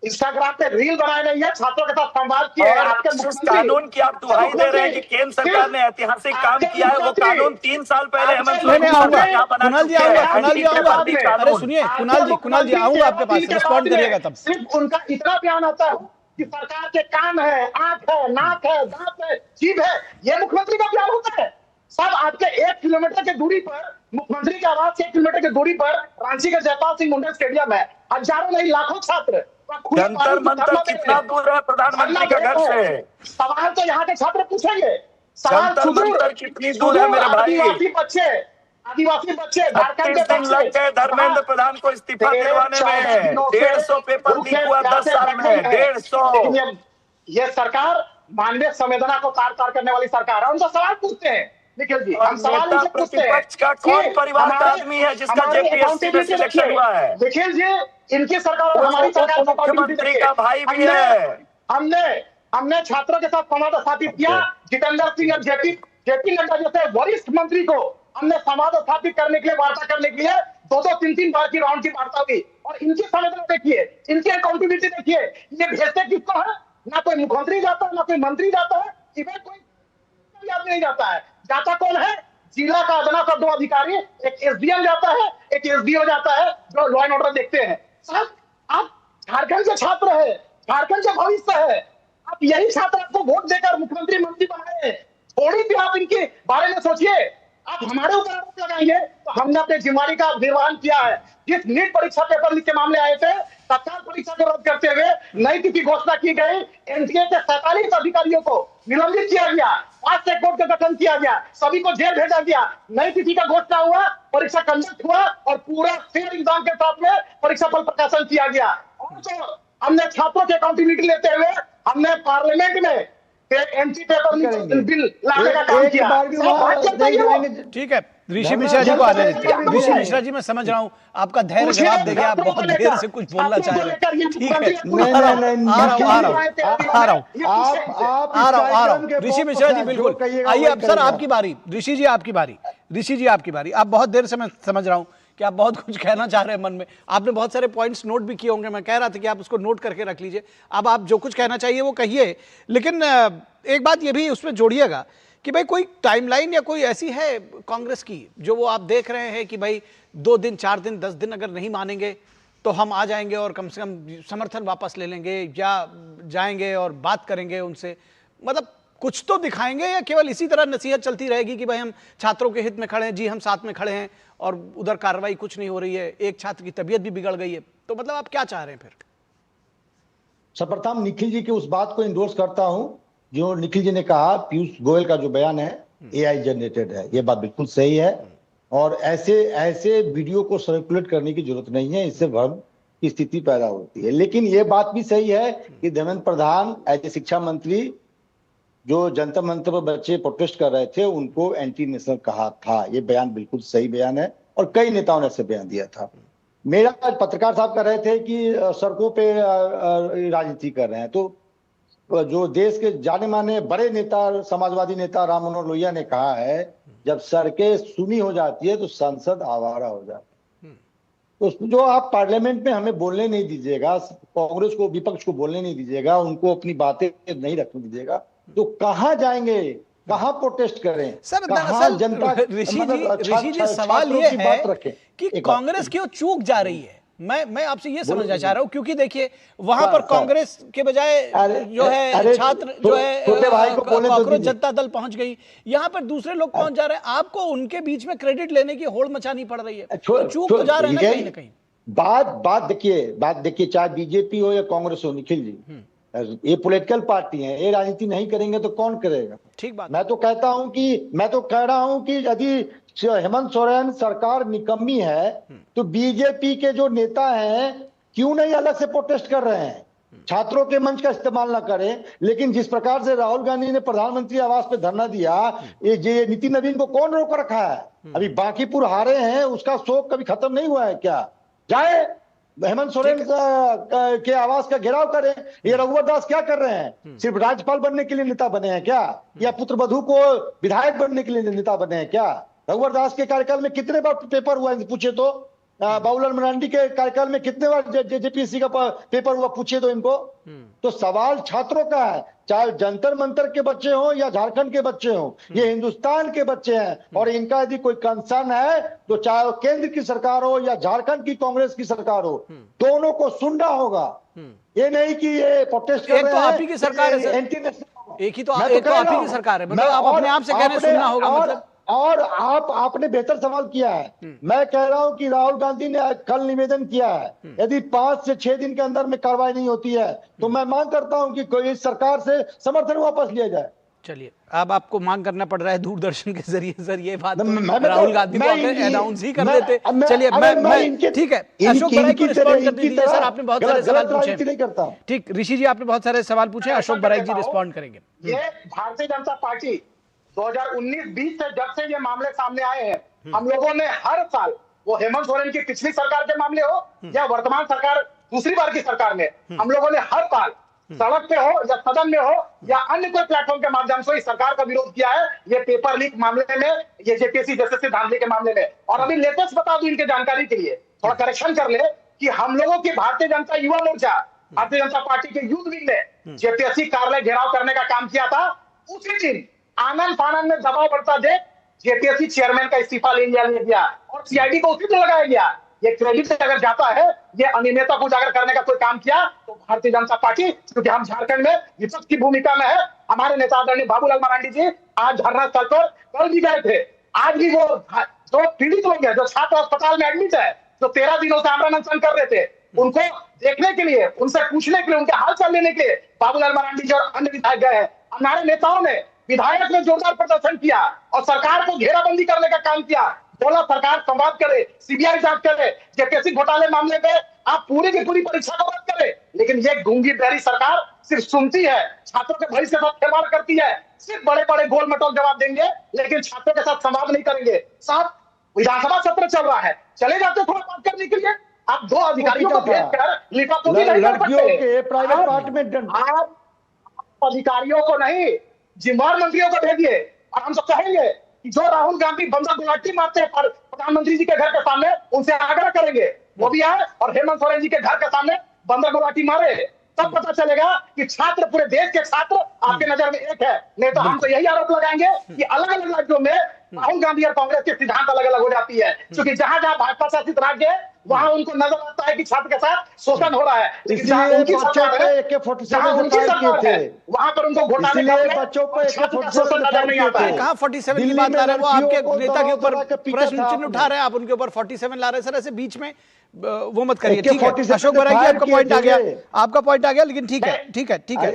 इंस्टाग्राम पे रील बनाए नहीं है, छात्रों के साथ संवाद किए। आपके कानून की आप दुहाई दे रहे हैं कि केंद्र सरकार ने ऐतिहासिक काम किया है। वो कानून 3 साल पहले कुणाल जी आऊंगा। अरे सुनिए कुणाल जी आऊंगा आपके पास, रिस्पॉन्ड करिएगा तब। सिर्फ उनका इतना बयान आता है कि सरकार के कान है, आंख है, नाक है, दांत है, जीभ है, ये मुख्यमंत्री का बयान होता है। सब आपके 1 किलोमीटर की दूरी पर, मुख्यमंत्री के आवास से 1 किलोमीटर की दूरी पर रांची के जयपाल सिंह मुंडा स्टेडियम है। हजारों नहीं लाखों छात्र जंतर मंतर कितना दूर है प्रधानमंत्री के घर से? सवाल तो यहाँ के छात्र पूछेंगे। सवाल कितनी दूर है मेरे भाई? आदिवासी बच्चे झारखंड के लग गए धर्मेंद्र प्रधान को इस्तीफा दिलवाने में। 150 पेपर लीक हुआ 10 साल में, 150। ये सरकार मानवीय संवेदना को तार-तार करने वाली सरकार है। उनसे सवाल पूछते हैं निखिल जी, हम सवाल इनसे पूछते हैं का कौन परिवार का आदमी है जिसका जेपीएससी में सिलेक्शन हुआ है? निखिल जी, इनकी सरकार और हमारी सरकार का मुख्यमंत्री का भाई भी है। हमने छात्रों के साथ संवाद स्थापित किया। जितेंद्र सिंह और जेपी नड्डा जैसे वरिष्ठ मंत्री को हमने संवाद स्थापित करने के लिए, वार्ता करने के लिए 2-2, 3-3 बार की राउंड की वार्ता हुई। और इनकी संवेदना देखिए, इनकी अकाउंटेबिलिटी देखिए। ये भेजते किसको है? ना कोई मुख्यमंत्री जाता है, ना कोई मंत्री जाता है, इवन कोई आदमी नहीं जाता है। जाता कौन है? जिला का अदना सा 2 अधिकारी, एक एसडीएम जाता है, एक एसडीओ जाता है, जो लॉ एंड ऑर्डर देखते हैं। साहब, आप झारखंड के छात्र है, झारखंड का भविष्य है, आप यही छात्र आपको वोट देकर मुख्यमंत्री मंत्री बनाए, थोड़ी भी आप इनके बारे में सोचिए। आप हमारे ऊपर आरोप लगाएंगे तो हमने अपने जिम्मेदारी का निर्वहन किया है। जिस नीट परीक्षा पेपर लीक के मामले आए थे, तत्काल परीक्षा को रद्द करते हुए नई तिथि घोषणा की गई, एनटीए के 47 अधिकारियों को निलंबित किया गया, 5 से कोर्ट का गठन किया गया, सभी को जेल भेजा गया, नई तिथि का घोषणा हुआ, परीक्षा कंडक्ट हुआ और पूरा फेयर एग्जाम के साथ में परीक्षा फल प्रकाशन किया गया। और तो हमने छात्रों की अकाउंटेबिलिटी लेते हुए हमने पार्लियामेंट में एंटी पेपर बिल लाने का काम किया। ठीक है, ऋषि मिश्रा जी को आने दीजिए। ऋषि मिश्रा जी, मैं समझ रहा हूँ आपका धैर्य जवाब देंगे, आप बहुत देर से कुछ बोलना चाह रहे हैं। ठीक है, आ रहा हूँ। ऋषि मिश्रा जी बिल्कुल आइए। अब सर आपकी बारी। ऋषि जी आपकी बारी। ऋषि जी आपकी बारी। आप बहुत देर से, मैं समझ रहा हूँ कि आप बहुत कुछ कहना चाह रहे हैं मन में, आपने बहुत सारे पॉइंट्स नोट भी किए होंगे। मैं कह रहा था कि आप उसको नोट करके रख लीजिए। अब आप जो कुछ कहना चाहिए वो कहिए, लेकिन एक बात ये भी उसमें जोड़िएगा कि भाई कोई टाइमलाइन या कोई ऐसी है कांग्रेस की जो वो आप देख रहे हैं कि भाई 2 दिन 4 दिन 10 दिन अगर नहीं मानेंगे तो हम आ जाएंगे और कम से कम समर्थन वापस ले लेंगे, या जाएंगे और बात करेंगे उनसे, मतलब कुछ तो दिखाएंगे, या केवल इसी तरह नसीहत चलती रहेगी कि भाई हम छात्रों के हित में खड़े हैं, जी हम साथ में खड़े हैं, और उधर कार्रवाई कुछ नहीं हो रही है, एक छात्र की तबीयत भी बिगड़ गई है। तो मतलब आप क्या चाह रहे हैं फिर? सर्वप्रथम निखिल जी की उस बात को इंडोर्स करता हूं जो निखिल जी ने कहा, पीयूष गोयल का जो बयान है एआई जनरेटेड है, ये बात बिल्कुल सही है। और ऐसे वीडियो को सर्कुलेट करने की जरूरत नहीं है, इससे भ्रम की स्थिति पैदा होती है। लेकिन ये बात भी सही है कि धर्मेंद्र प्रधान एज ए शिक्षा मंत्री जो जंतर मंतर पर बच्चे प्रोटेस्ट कर रहे थे उनको एंटी नेशनल कहा था, ये बयान बिल्कुल सही बयान है और कई नेताओं ने ऐसे बयान दिया था। मेरा पत्रकार साहब कह रहे थे कि सड़कों पे राजनीति कर रहे हैं, तो जो देश के जाने माने बड़े नेता, समाजवादी नेता राम मनोहर लोहिया ने कहा है, जब सड़कें सुनी हो जाती है तो संसद आवारा हो जाती है। तो जो आप पार्लियामेंट में हमें बोलने नहीं दीजिएगा, कांग्रेस को, विपक्ष को बोलने नहीं दीजिएगा, उनको अपनी बातें नहीं रखने दीजिएगा, तो कहाँ जाएंगे, कहाँ प्रोटेस्ट करें? सर जनता, ऋषि जी सवाल ये है कि कांग्रेस क्यों चूक जा रही है? मैं आपसे ये समझना चाह रहा हूँ, क्योंकि देखिए वहां पर कांग्रेस के बजाय जो है छात्र जो है कांग्रेस जनता दल पहुंच गई, यहाँ पर दूसरे लोग पहुंच जा रहे हैं, आपको उनके बीच में क्रेडिट लेने की होड़ मचानी पड़ रही है, तो चूक तो जा रहे हैं कहीं ना कहीं। बात देखिए, चाहे बीजेपी हो या कांग्रेस हो, निखिल जी, ये पॉलिटिकल पार्टी है, ये राजनीति नहीं करेंगे तो कौन करेगा? ठीक बात। मैं तो कह रहा हूं कि यदि हेमंत सोरेन सरकार निकम्मी है तो बीजेपी के जो नेता हैं क्यों नहीं अलग से प्रोटेस्ट कर रहे हैं? छात्रों के मंच का इस्तेमाल ना करें। लेकिन जिस प्रकार से राहुल गांधी ने प्रधानमंत्री आवास पे धरना दिया, ये नितिन नवीन को कौन रोक रखा है? अभी बांकीपुर हारे हैं, उसका शोक कभी खत्म नहीं हुआ है क्या? जाए हेमंत सोरेन के आवास का घेराव करें। ये रघुवर दास क्या कर रहे हैं? सिर्फ राज्यपाल बनने के लिए नेता बने हैं क्या? या पुत्रवधू को विधायक बनने के लिए नेता बने हैं क्या? रघुवर दास के कार्यकाल में कितने बार पेपर हुआ पूछे तो? बाबूलाल मरांडी के कार्यकाल में कितने बार जेपीएससी का पेपर हुआ पूछे तो इनको? तो सवाल छात्रों का है, चाहे जंतर मंतर के बच्चे हो या झारखंड के बच्चे हो, ये हिंदुस्तान के बच्चे हैं। और इनका यदि कोई कंसर्न है तो चाहे केंद्र की सरकार हो या झारखंड की कांग्रेस की सरकार हो, दोनों को सुनना होगा। ये नहीं कि ये प्रोटेस्ट कर रहे हैं। एक तो आप ही की सरकार है, एक तो आप ही की सरकार है, मतलब आप अपने आप से कह रहे हैं सुनना होगा, मतलब। और आपने बेहतर सवाल किया है। मैं कह रहा हूं कि राहुल गांधी ने कल निवेदन किया है, यदि 5 से 6 दिन के अंदर में कार्रवाई नहीं होती है तो मैं मांग करता हूं कि कोई सरकार से समर्थन वापस लिया जाए। चलिए, अब आपको मांग करना पड़ रहा है दूरदर्शन के जरिए। सर ये बात राहुल गांधी को अनाउंस ही कर देते। चलिए, मैं ठीक है, अशोक बराइक को रिस्पॉन्ड कर दीजिए। सर आपने बहुत सारे सवाल पूछे। ठीक, ऋषि जी आपने बहुत सारे सवाल पूछे, अशोक बराइक जी रिस्पॉन्ड करेंगे। ये भारतीय जनता पार्टी 2019-20 से जब से ये मामले सामने आए हैं, हम लोगों ने हर साल, वो हेमंत सोरेन की पिछली सरकार के मामले हो या वर्तमान सरकार दूसरी बार की सरकार में, हम लोगों ने हर साल सड़क पे हो या सदन में हो या अन्य कोई प्लेटफॉर्म के माध्यम से इस सरकार का विरोध किया है। ये पेपर लीक मामले में, ये जेपीएससी जैसे धांधली के मामले में। और अभी लेटेस्ट बता दूं इनके जानकारी के लिए, थोड़ा करेक्शन कर ले, कि हम लोगों की भारतीय जनता युवा मोर्चा, भारतीय जनता पार्टी के यूथ विंग ने जेपीएससी कार्यालय घेराव करने का काम किया था। उसी दिन आनंद फानंद में दबाव बढ़ता देख जेपीएससी चेयरमैन का इस्तीफा ले लिया गया और सीआईडी को उसी में लगाया गया। ये क्रेडिट अगर जाता है, ये अनियमितता को उजागर करने का कोई काम किया तो भारतीय जनता पार्टी, क्योंकि हम झारखंड में विपक्ष की भूमिका में है। हमारे नेता आदरणीय बाबूलाल मरांडी जी आज धरना स्थल पर कल भी गए थे। आज भी वो जो पीड़ित लोग हैं, जो छात्र अस्पताल में एडमिट है, जो 13 दिनों से आमरण अनशन कर रहे थे, उनको देखने के लिए, उनसे पूछने के लिए, उनके हाल चाल लेने के लिए बाबूलाल मरांडी जी और अन्य विधायक गए हैं। हमारे नेताओं ने, विधायक ने जोरदार प्रदर्शन किया और सरकार को घेराबंदी करने का काम किया। बोला सरकार संवाद करे, सीबीआई जांच करे, जेपीएससी घोटाले मामले में आप पूरी की पूरी परीक्षा को रद्द करें। लेकिन ये गूंगी बहरी सरकार सिर्फ सुनती है, छात्रों के भविष्य के साथ खिलवाड़ करती है, सिर्फ बड़े बड़े गोल मटोल जवाब देंगे, लेकिन छात्रों के साथ संवाद नहीं करेंगे। साथ विधानसभा सत्र चल रहा है, चले जाते थोड़ा बात करने के लिए। आप 2 अधिकारियों को भेजकर लिपापोती नहीं कर सकते। प्राइवेट अपार्टमेंट आप अधिकारियों को नहीं, जिम्मेदार मंत्रियों को भेजिए। और हम तो कहेंगे कि जो राहुल गांधी बंदा गुलाटी मारते हैं पर प्रधानमंत्री जी के घर के सामने, उनसे आग्रह करेंगे वो भी आए और हेमंत सोरेन जी के घर के सामने बंदा गुलाटी मारे। तब पता चलेगा कि छात्र, पूरे देश के छात्र आपके नजर में एक है। नहीं तो हम तो यही आरोप लगाएंगे कि अलग अलग राज्यों में राहुल गांधी और कांग्रेस के सिद्धांत अलग अलग हो जाती है, क्योंकि जहां जहां भाजपा शासित राज्य है वहां उनको नजर आता है कि छात्र के साथ शोषण हो रहा है। जहां उनकी सरकार है, वहां पर उनको घोटाले बच्चों पर शोषण नजर नहीं आता है। कहाँ 47 की बात ला रहे हैं? वो आपके नेता के ऊपर प्रश्न चिन्ह उठा रहे हैं, आप उनके ऊपर 47 ला रहे हैं। सर ऐसे बीच में वो मत करिए। ठीक है अशोक बरागी, आपका पॉइंट आ गया, आपका पॉइंट आ गया, लेकिन ठीक है ठीक है ठीक है।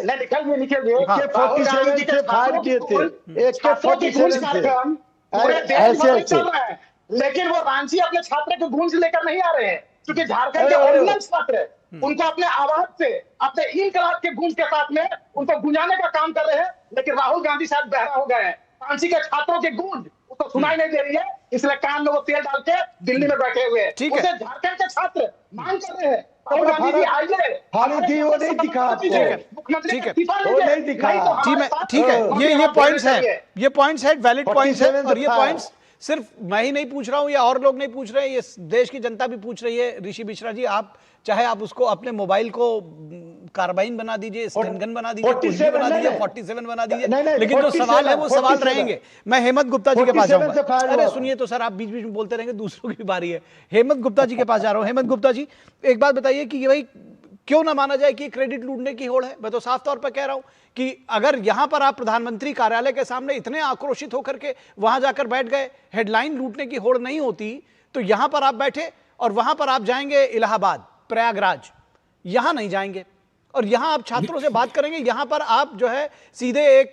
लेकिन वो रांची अपने छात्र को गूंज लेकर नहीं आ रहे हैं, क्योंकि झारखंड के ओरिजिनल छात्र उनको अपने आवाज से, अपने इनकलाब के गूंज के साथ में उनको गुंजाने का काम कर रहे हैं। लेकिन राहुल गांधी शायद बहरा हो गए हैं। रांची के छात्रों की गूंज उसको सुनाई नहीं दे रही है, इसलिए कान में वो तेल डाल के दिल्ली में बैठे हुए हैं। ठीक है, उसे झारखंड के छात्र मांग कर रहे हैं, राहुल गांधी जी आइए। हालांकि वो नहीं दिखा, ठीक है वो नहीं दिखा जी। मैं ठीक है, ये पॉइंट्स है, ये पॉइंट्स है, वैलिड पॉइंट्स है। और ये पॉइंट्स सिर्फ मैं ही नहीं पूछ रहा हूं या और लोग नहीं पूछ रहे हैं, ये देश की जनता भी पूछ रही है। ऋषि मिश्रा जी, आप चाहे आप उसको अपने मोबाइल को कार्बाइन बना दीजिए, स्टनगन बना दीजिए, कुछ भी बना दीजिए, 47 बना दीजिए, लेकिन जो सवाल है वो सवाल रहेंगे। मैं हेमंत गुप्ता जी के पास जाऊंगा। अरे सुनिए तो सर, आप बीच बीच में बोलते रहेंगे, दूसरों की बारी है। हेमंत गुप्ता जी के पास जा रहा हूं। हेमंत गुप्ता जी, एक बात बताइए कि भाई क्यों ना माना जाए कि क्रेडिट लूटने की होड़ है? मैं तो साफ तौर पर कह रहा हूं कि अगर यहां पर आप प्रधानमंत्री कार्यालय के सामने इतने आक्रोशित होकर के वहां जाकर बैठ गए, हेडलाइन लूटने की होड़ नहीं होती तो यहां पर आप बैठे और वहां पर आप जाएंगे इलाहाबाद, प्रयागराज, यहां नहीं जाएंगे और यहां आप छात्रों से बात करेंगे। यहां पर आप जो है सीधे एक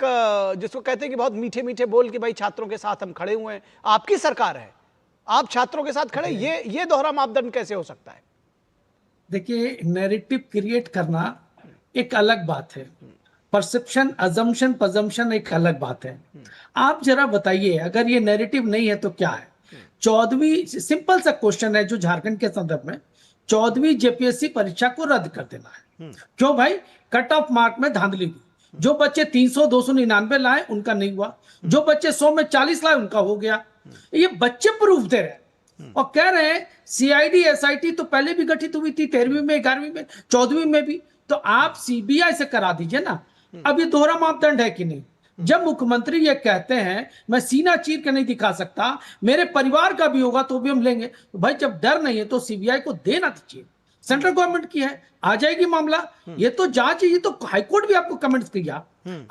जिसको कहते हैं कि बहुत मीठे मीठे बोल कि भाई छात्रों के साथ हम खड़े हुए हैं, आपकी सरकार है, आप छात्रों के साथ खड़े, ये दोहरा मापदंड कैसे हो सकता है? देखिए, नैरेटिव क्रिएट करना एक अलग बात है, परसेप्शन, अजम्पशन, पजम्पशन एक अलग बात है। आप जरा बताइए, अगर ये नैरेटिव नहीं है तो क्या है? 14वीं, सिंपल सा क्वेश्चन है जो झारखंड के संदर्भ में, 14वीं जेपीएससी परीक्षा को रद्द कर देना है। क्यों भाई? कट ऑफ मार्क में धांधली हुई। जो बच्चे 300 299 लाए उनका नहीं हुआ, जो बच्चे 100 में 40 लाए उनका हो गया। ये बच्चे प्रूफ दे रहे हैं और कह रहे हैं सीआईडी एसआईटी तो पहले भी गठित हुई थी, 13वीं में, 11वीं में, 14वीं में भी, तो आप सीबीआई से करा दीजिए ना। अब ये दोहरा मापदंड है कि नहीं? जब मुख्यमंत्री ये कहते हैं मैं सीना चीर के नहीं दिखा सकता, मेरे परिवार का भी होगा तो भी हम लेंगे, तो भाई जब डर नहीं है तो सीबीआई को देना दीजिए। सेंट्रल गवर्नमेंट की है, आ जाएगी मामला। ये तो जांच, ये तो हाईकोर्ट भी आपको कमेंट्स किया।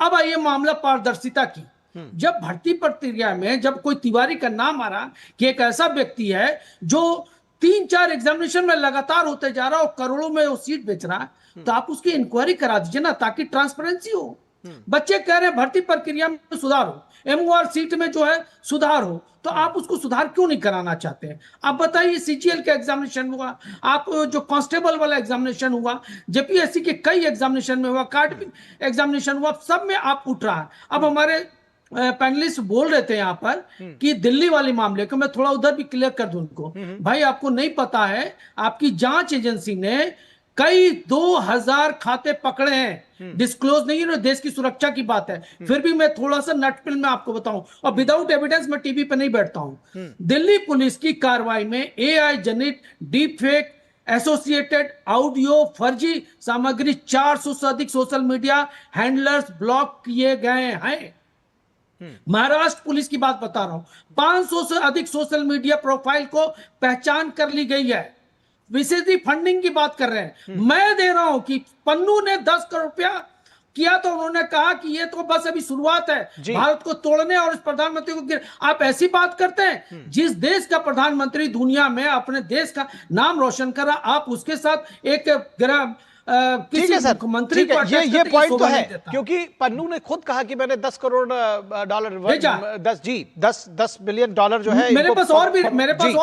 अब आइए मामला पारदर्शिता की। जब भर्ती प्रक्रिया में जब कोई तिवारी का नाम आ रहा कि एक ऐसा व्यक्ति है जो 3-4 एग्जामिनेशन में लगातार होते जा रहा है और करोड़ों में वो सीट बेच रहा है, तो आप उसकी इंक्वायरी करा दीजिए ना, ताकि ट्रांसपेरेंसी हो। बच्चे कह रहे हैं भर्ती प्रक्रिया में सुधार हो, एमओआर सीट में जो है सुधार हो, तो आप उसको सुधार क्यों नहीं कराना चाहते हैं? आप बताइए, सीजीएल का एग्जामिनेशन हुआ, आप जो कांस्टेबल वाला एग्जामिनेशन हुआ, जेपीएससी के कई एग्जामिनेशन में हुआ, कार्ड एग्जामिनेशन हुआ, सब में आप उठ रहा है। अब हमारे पैनलिस्ट बोल रहे थे यहाँ पर कि दिल्ली वाले मामले को मैं थोड़ा उधर भी क्लियर कर दूं उनको। भाई आपको नहीं पता है, आपकी जांच एजेंसी ने कई 2000 खाते पकड़े हैं, डिस्क्लोज नहीं है, देश की सुरक्षा की बात है, फिर भी मैं थोड़ा सा नटपिल में आपको बताऊं, और विदाउट एविडेंस मैं टीवी पे नहीं बैठता हूं। दिल्ली पुलिस की कार्रवाई में एआई जनित डीप फेक, एसोसिएटेड ऑडियो, फर्जी सामग्री 400 से अधिक सोशल मीडिया हैंडलर्स ब्लॉक किए गए हैं। महाराष्ट्र पुलिस की बात बता रहा हूं, 500 से अधिक सोशल मीडिया प्रोफाइल को पहचान कर ली गई है। विशेष फंडिंग की बात कर रहे हैं, मैं दे रहा हूं कि पन्नू ने 10 करोड़ रुपया किया तो उन्होंने कहा कि ये तो बस अभी शुरुआत है भारत को तोड़ने और इस प्रधानमंत्री को आप ऐसी बात करते हैं। जिस देश का प्रधानमंत्री दुनिया में अपने देश का नाम रोशन करा, आप उसके साथ एक किसी मंत्री को ये पॉइंट तो है, क्योंकि पन्नू ने खुद कहा कि मैंने 10 करोड़ डॉलर 10 बिलियन डॉलर जो है मेरे पास और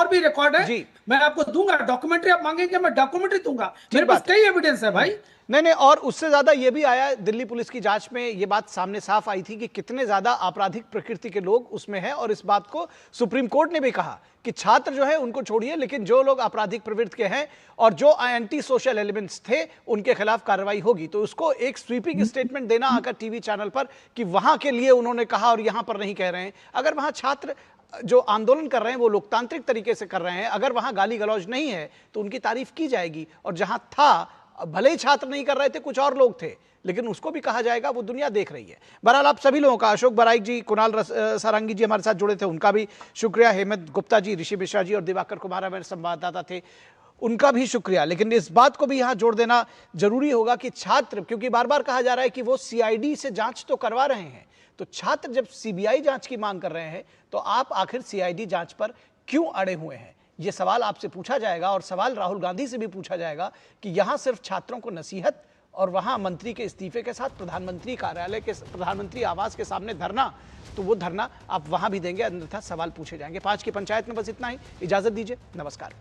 भी रिकॉर्ड है, मैं आपको दूंगा। डॉक्यूमेंट्री आप मांगेंगे, मैं डॉक्यूमेंट्री दूंगा, मेरे पास कई एविडेंस है भाई। नहीं, और उससे ज्यादा ये भी आया, दिल्ली पुलिस की जांच में ये बात सामने साफ आई थी कि कितने ज्यादा आपराधिक प्रकृति के लोग उसमें हैं, और इस बात को सुप्रीम कोर्ट ने भी कहा कि छात्र जो है उनको छोड़िए, लेकिन जो लोग आपराधिक प्रवृत्ति के हैं और जो एंटी सोशल एलिमेंट्स थे उनके खिलाफ कार्रवाई होगी। तो उसको एक स्वीपिंग स्टेटमेंट देना आकर टीवी चैनल पर कि वहां के लिए उन्होंने कहा और यहां पर नहीं कह रहे हैं। अगर वहां छात्र जो आंदोलन कर रहे हैं वो लोकतांत्रिक तरीके से कर रहे हैं, अगर वहां गाली गलौज नहीं है तो उनकी तारीफ की जाएगी, और जहां था भले ही छात्र नहीं कर रहे थे, कुछ और लोग थे, लेकिन उसको भी कहा जाएगा, वो दुनिया देख रही है। बहरहाल आप सभी लोगों का, अशोक बराइक जी, कुणाल सारंगी जी हमारे साथ जुड़े थे, उनका भी शुक्रिया, हेमंत गुप्ता जी, ऋषि मिश्रा जी और दिवाकर कुमार हमारे संवाददाता थे, उनका भी शुक्रिया। लेकिन इस बात को भी यहां जोड़ देना जरूरी होगा कि छात्र, क्योंकि बार बार कहा जा रहा है कि वो सीआईडी से जांच तो करवा रहे हैं, तो छात्र जब सीबीआई जांच की मांग कर रहे हैं तो आप आखिर सीआईडी जांच पर क्यों अड़े हुए हैं? ये सवाल आपसे पूछा जाएगा, और सवाल राहुल गांधी से भी पूछा जाएगा कि यहां सिर्फ छात्रों को नसीहत और वहां मंत्री के इस्तीफे के साथ प्रधानमंत्री कार्यालय के, प्रधानमंत्री आवास के सामने धरना, तो वो धरना आप वहां भी देंगे, अन्यथा सवाल पूछे जाएंगे। 5 की पंचायत में बस इतना ही, इजाजत दीजिए, नमस्कार।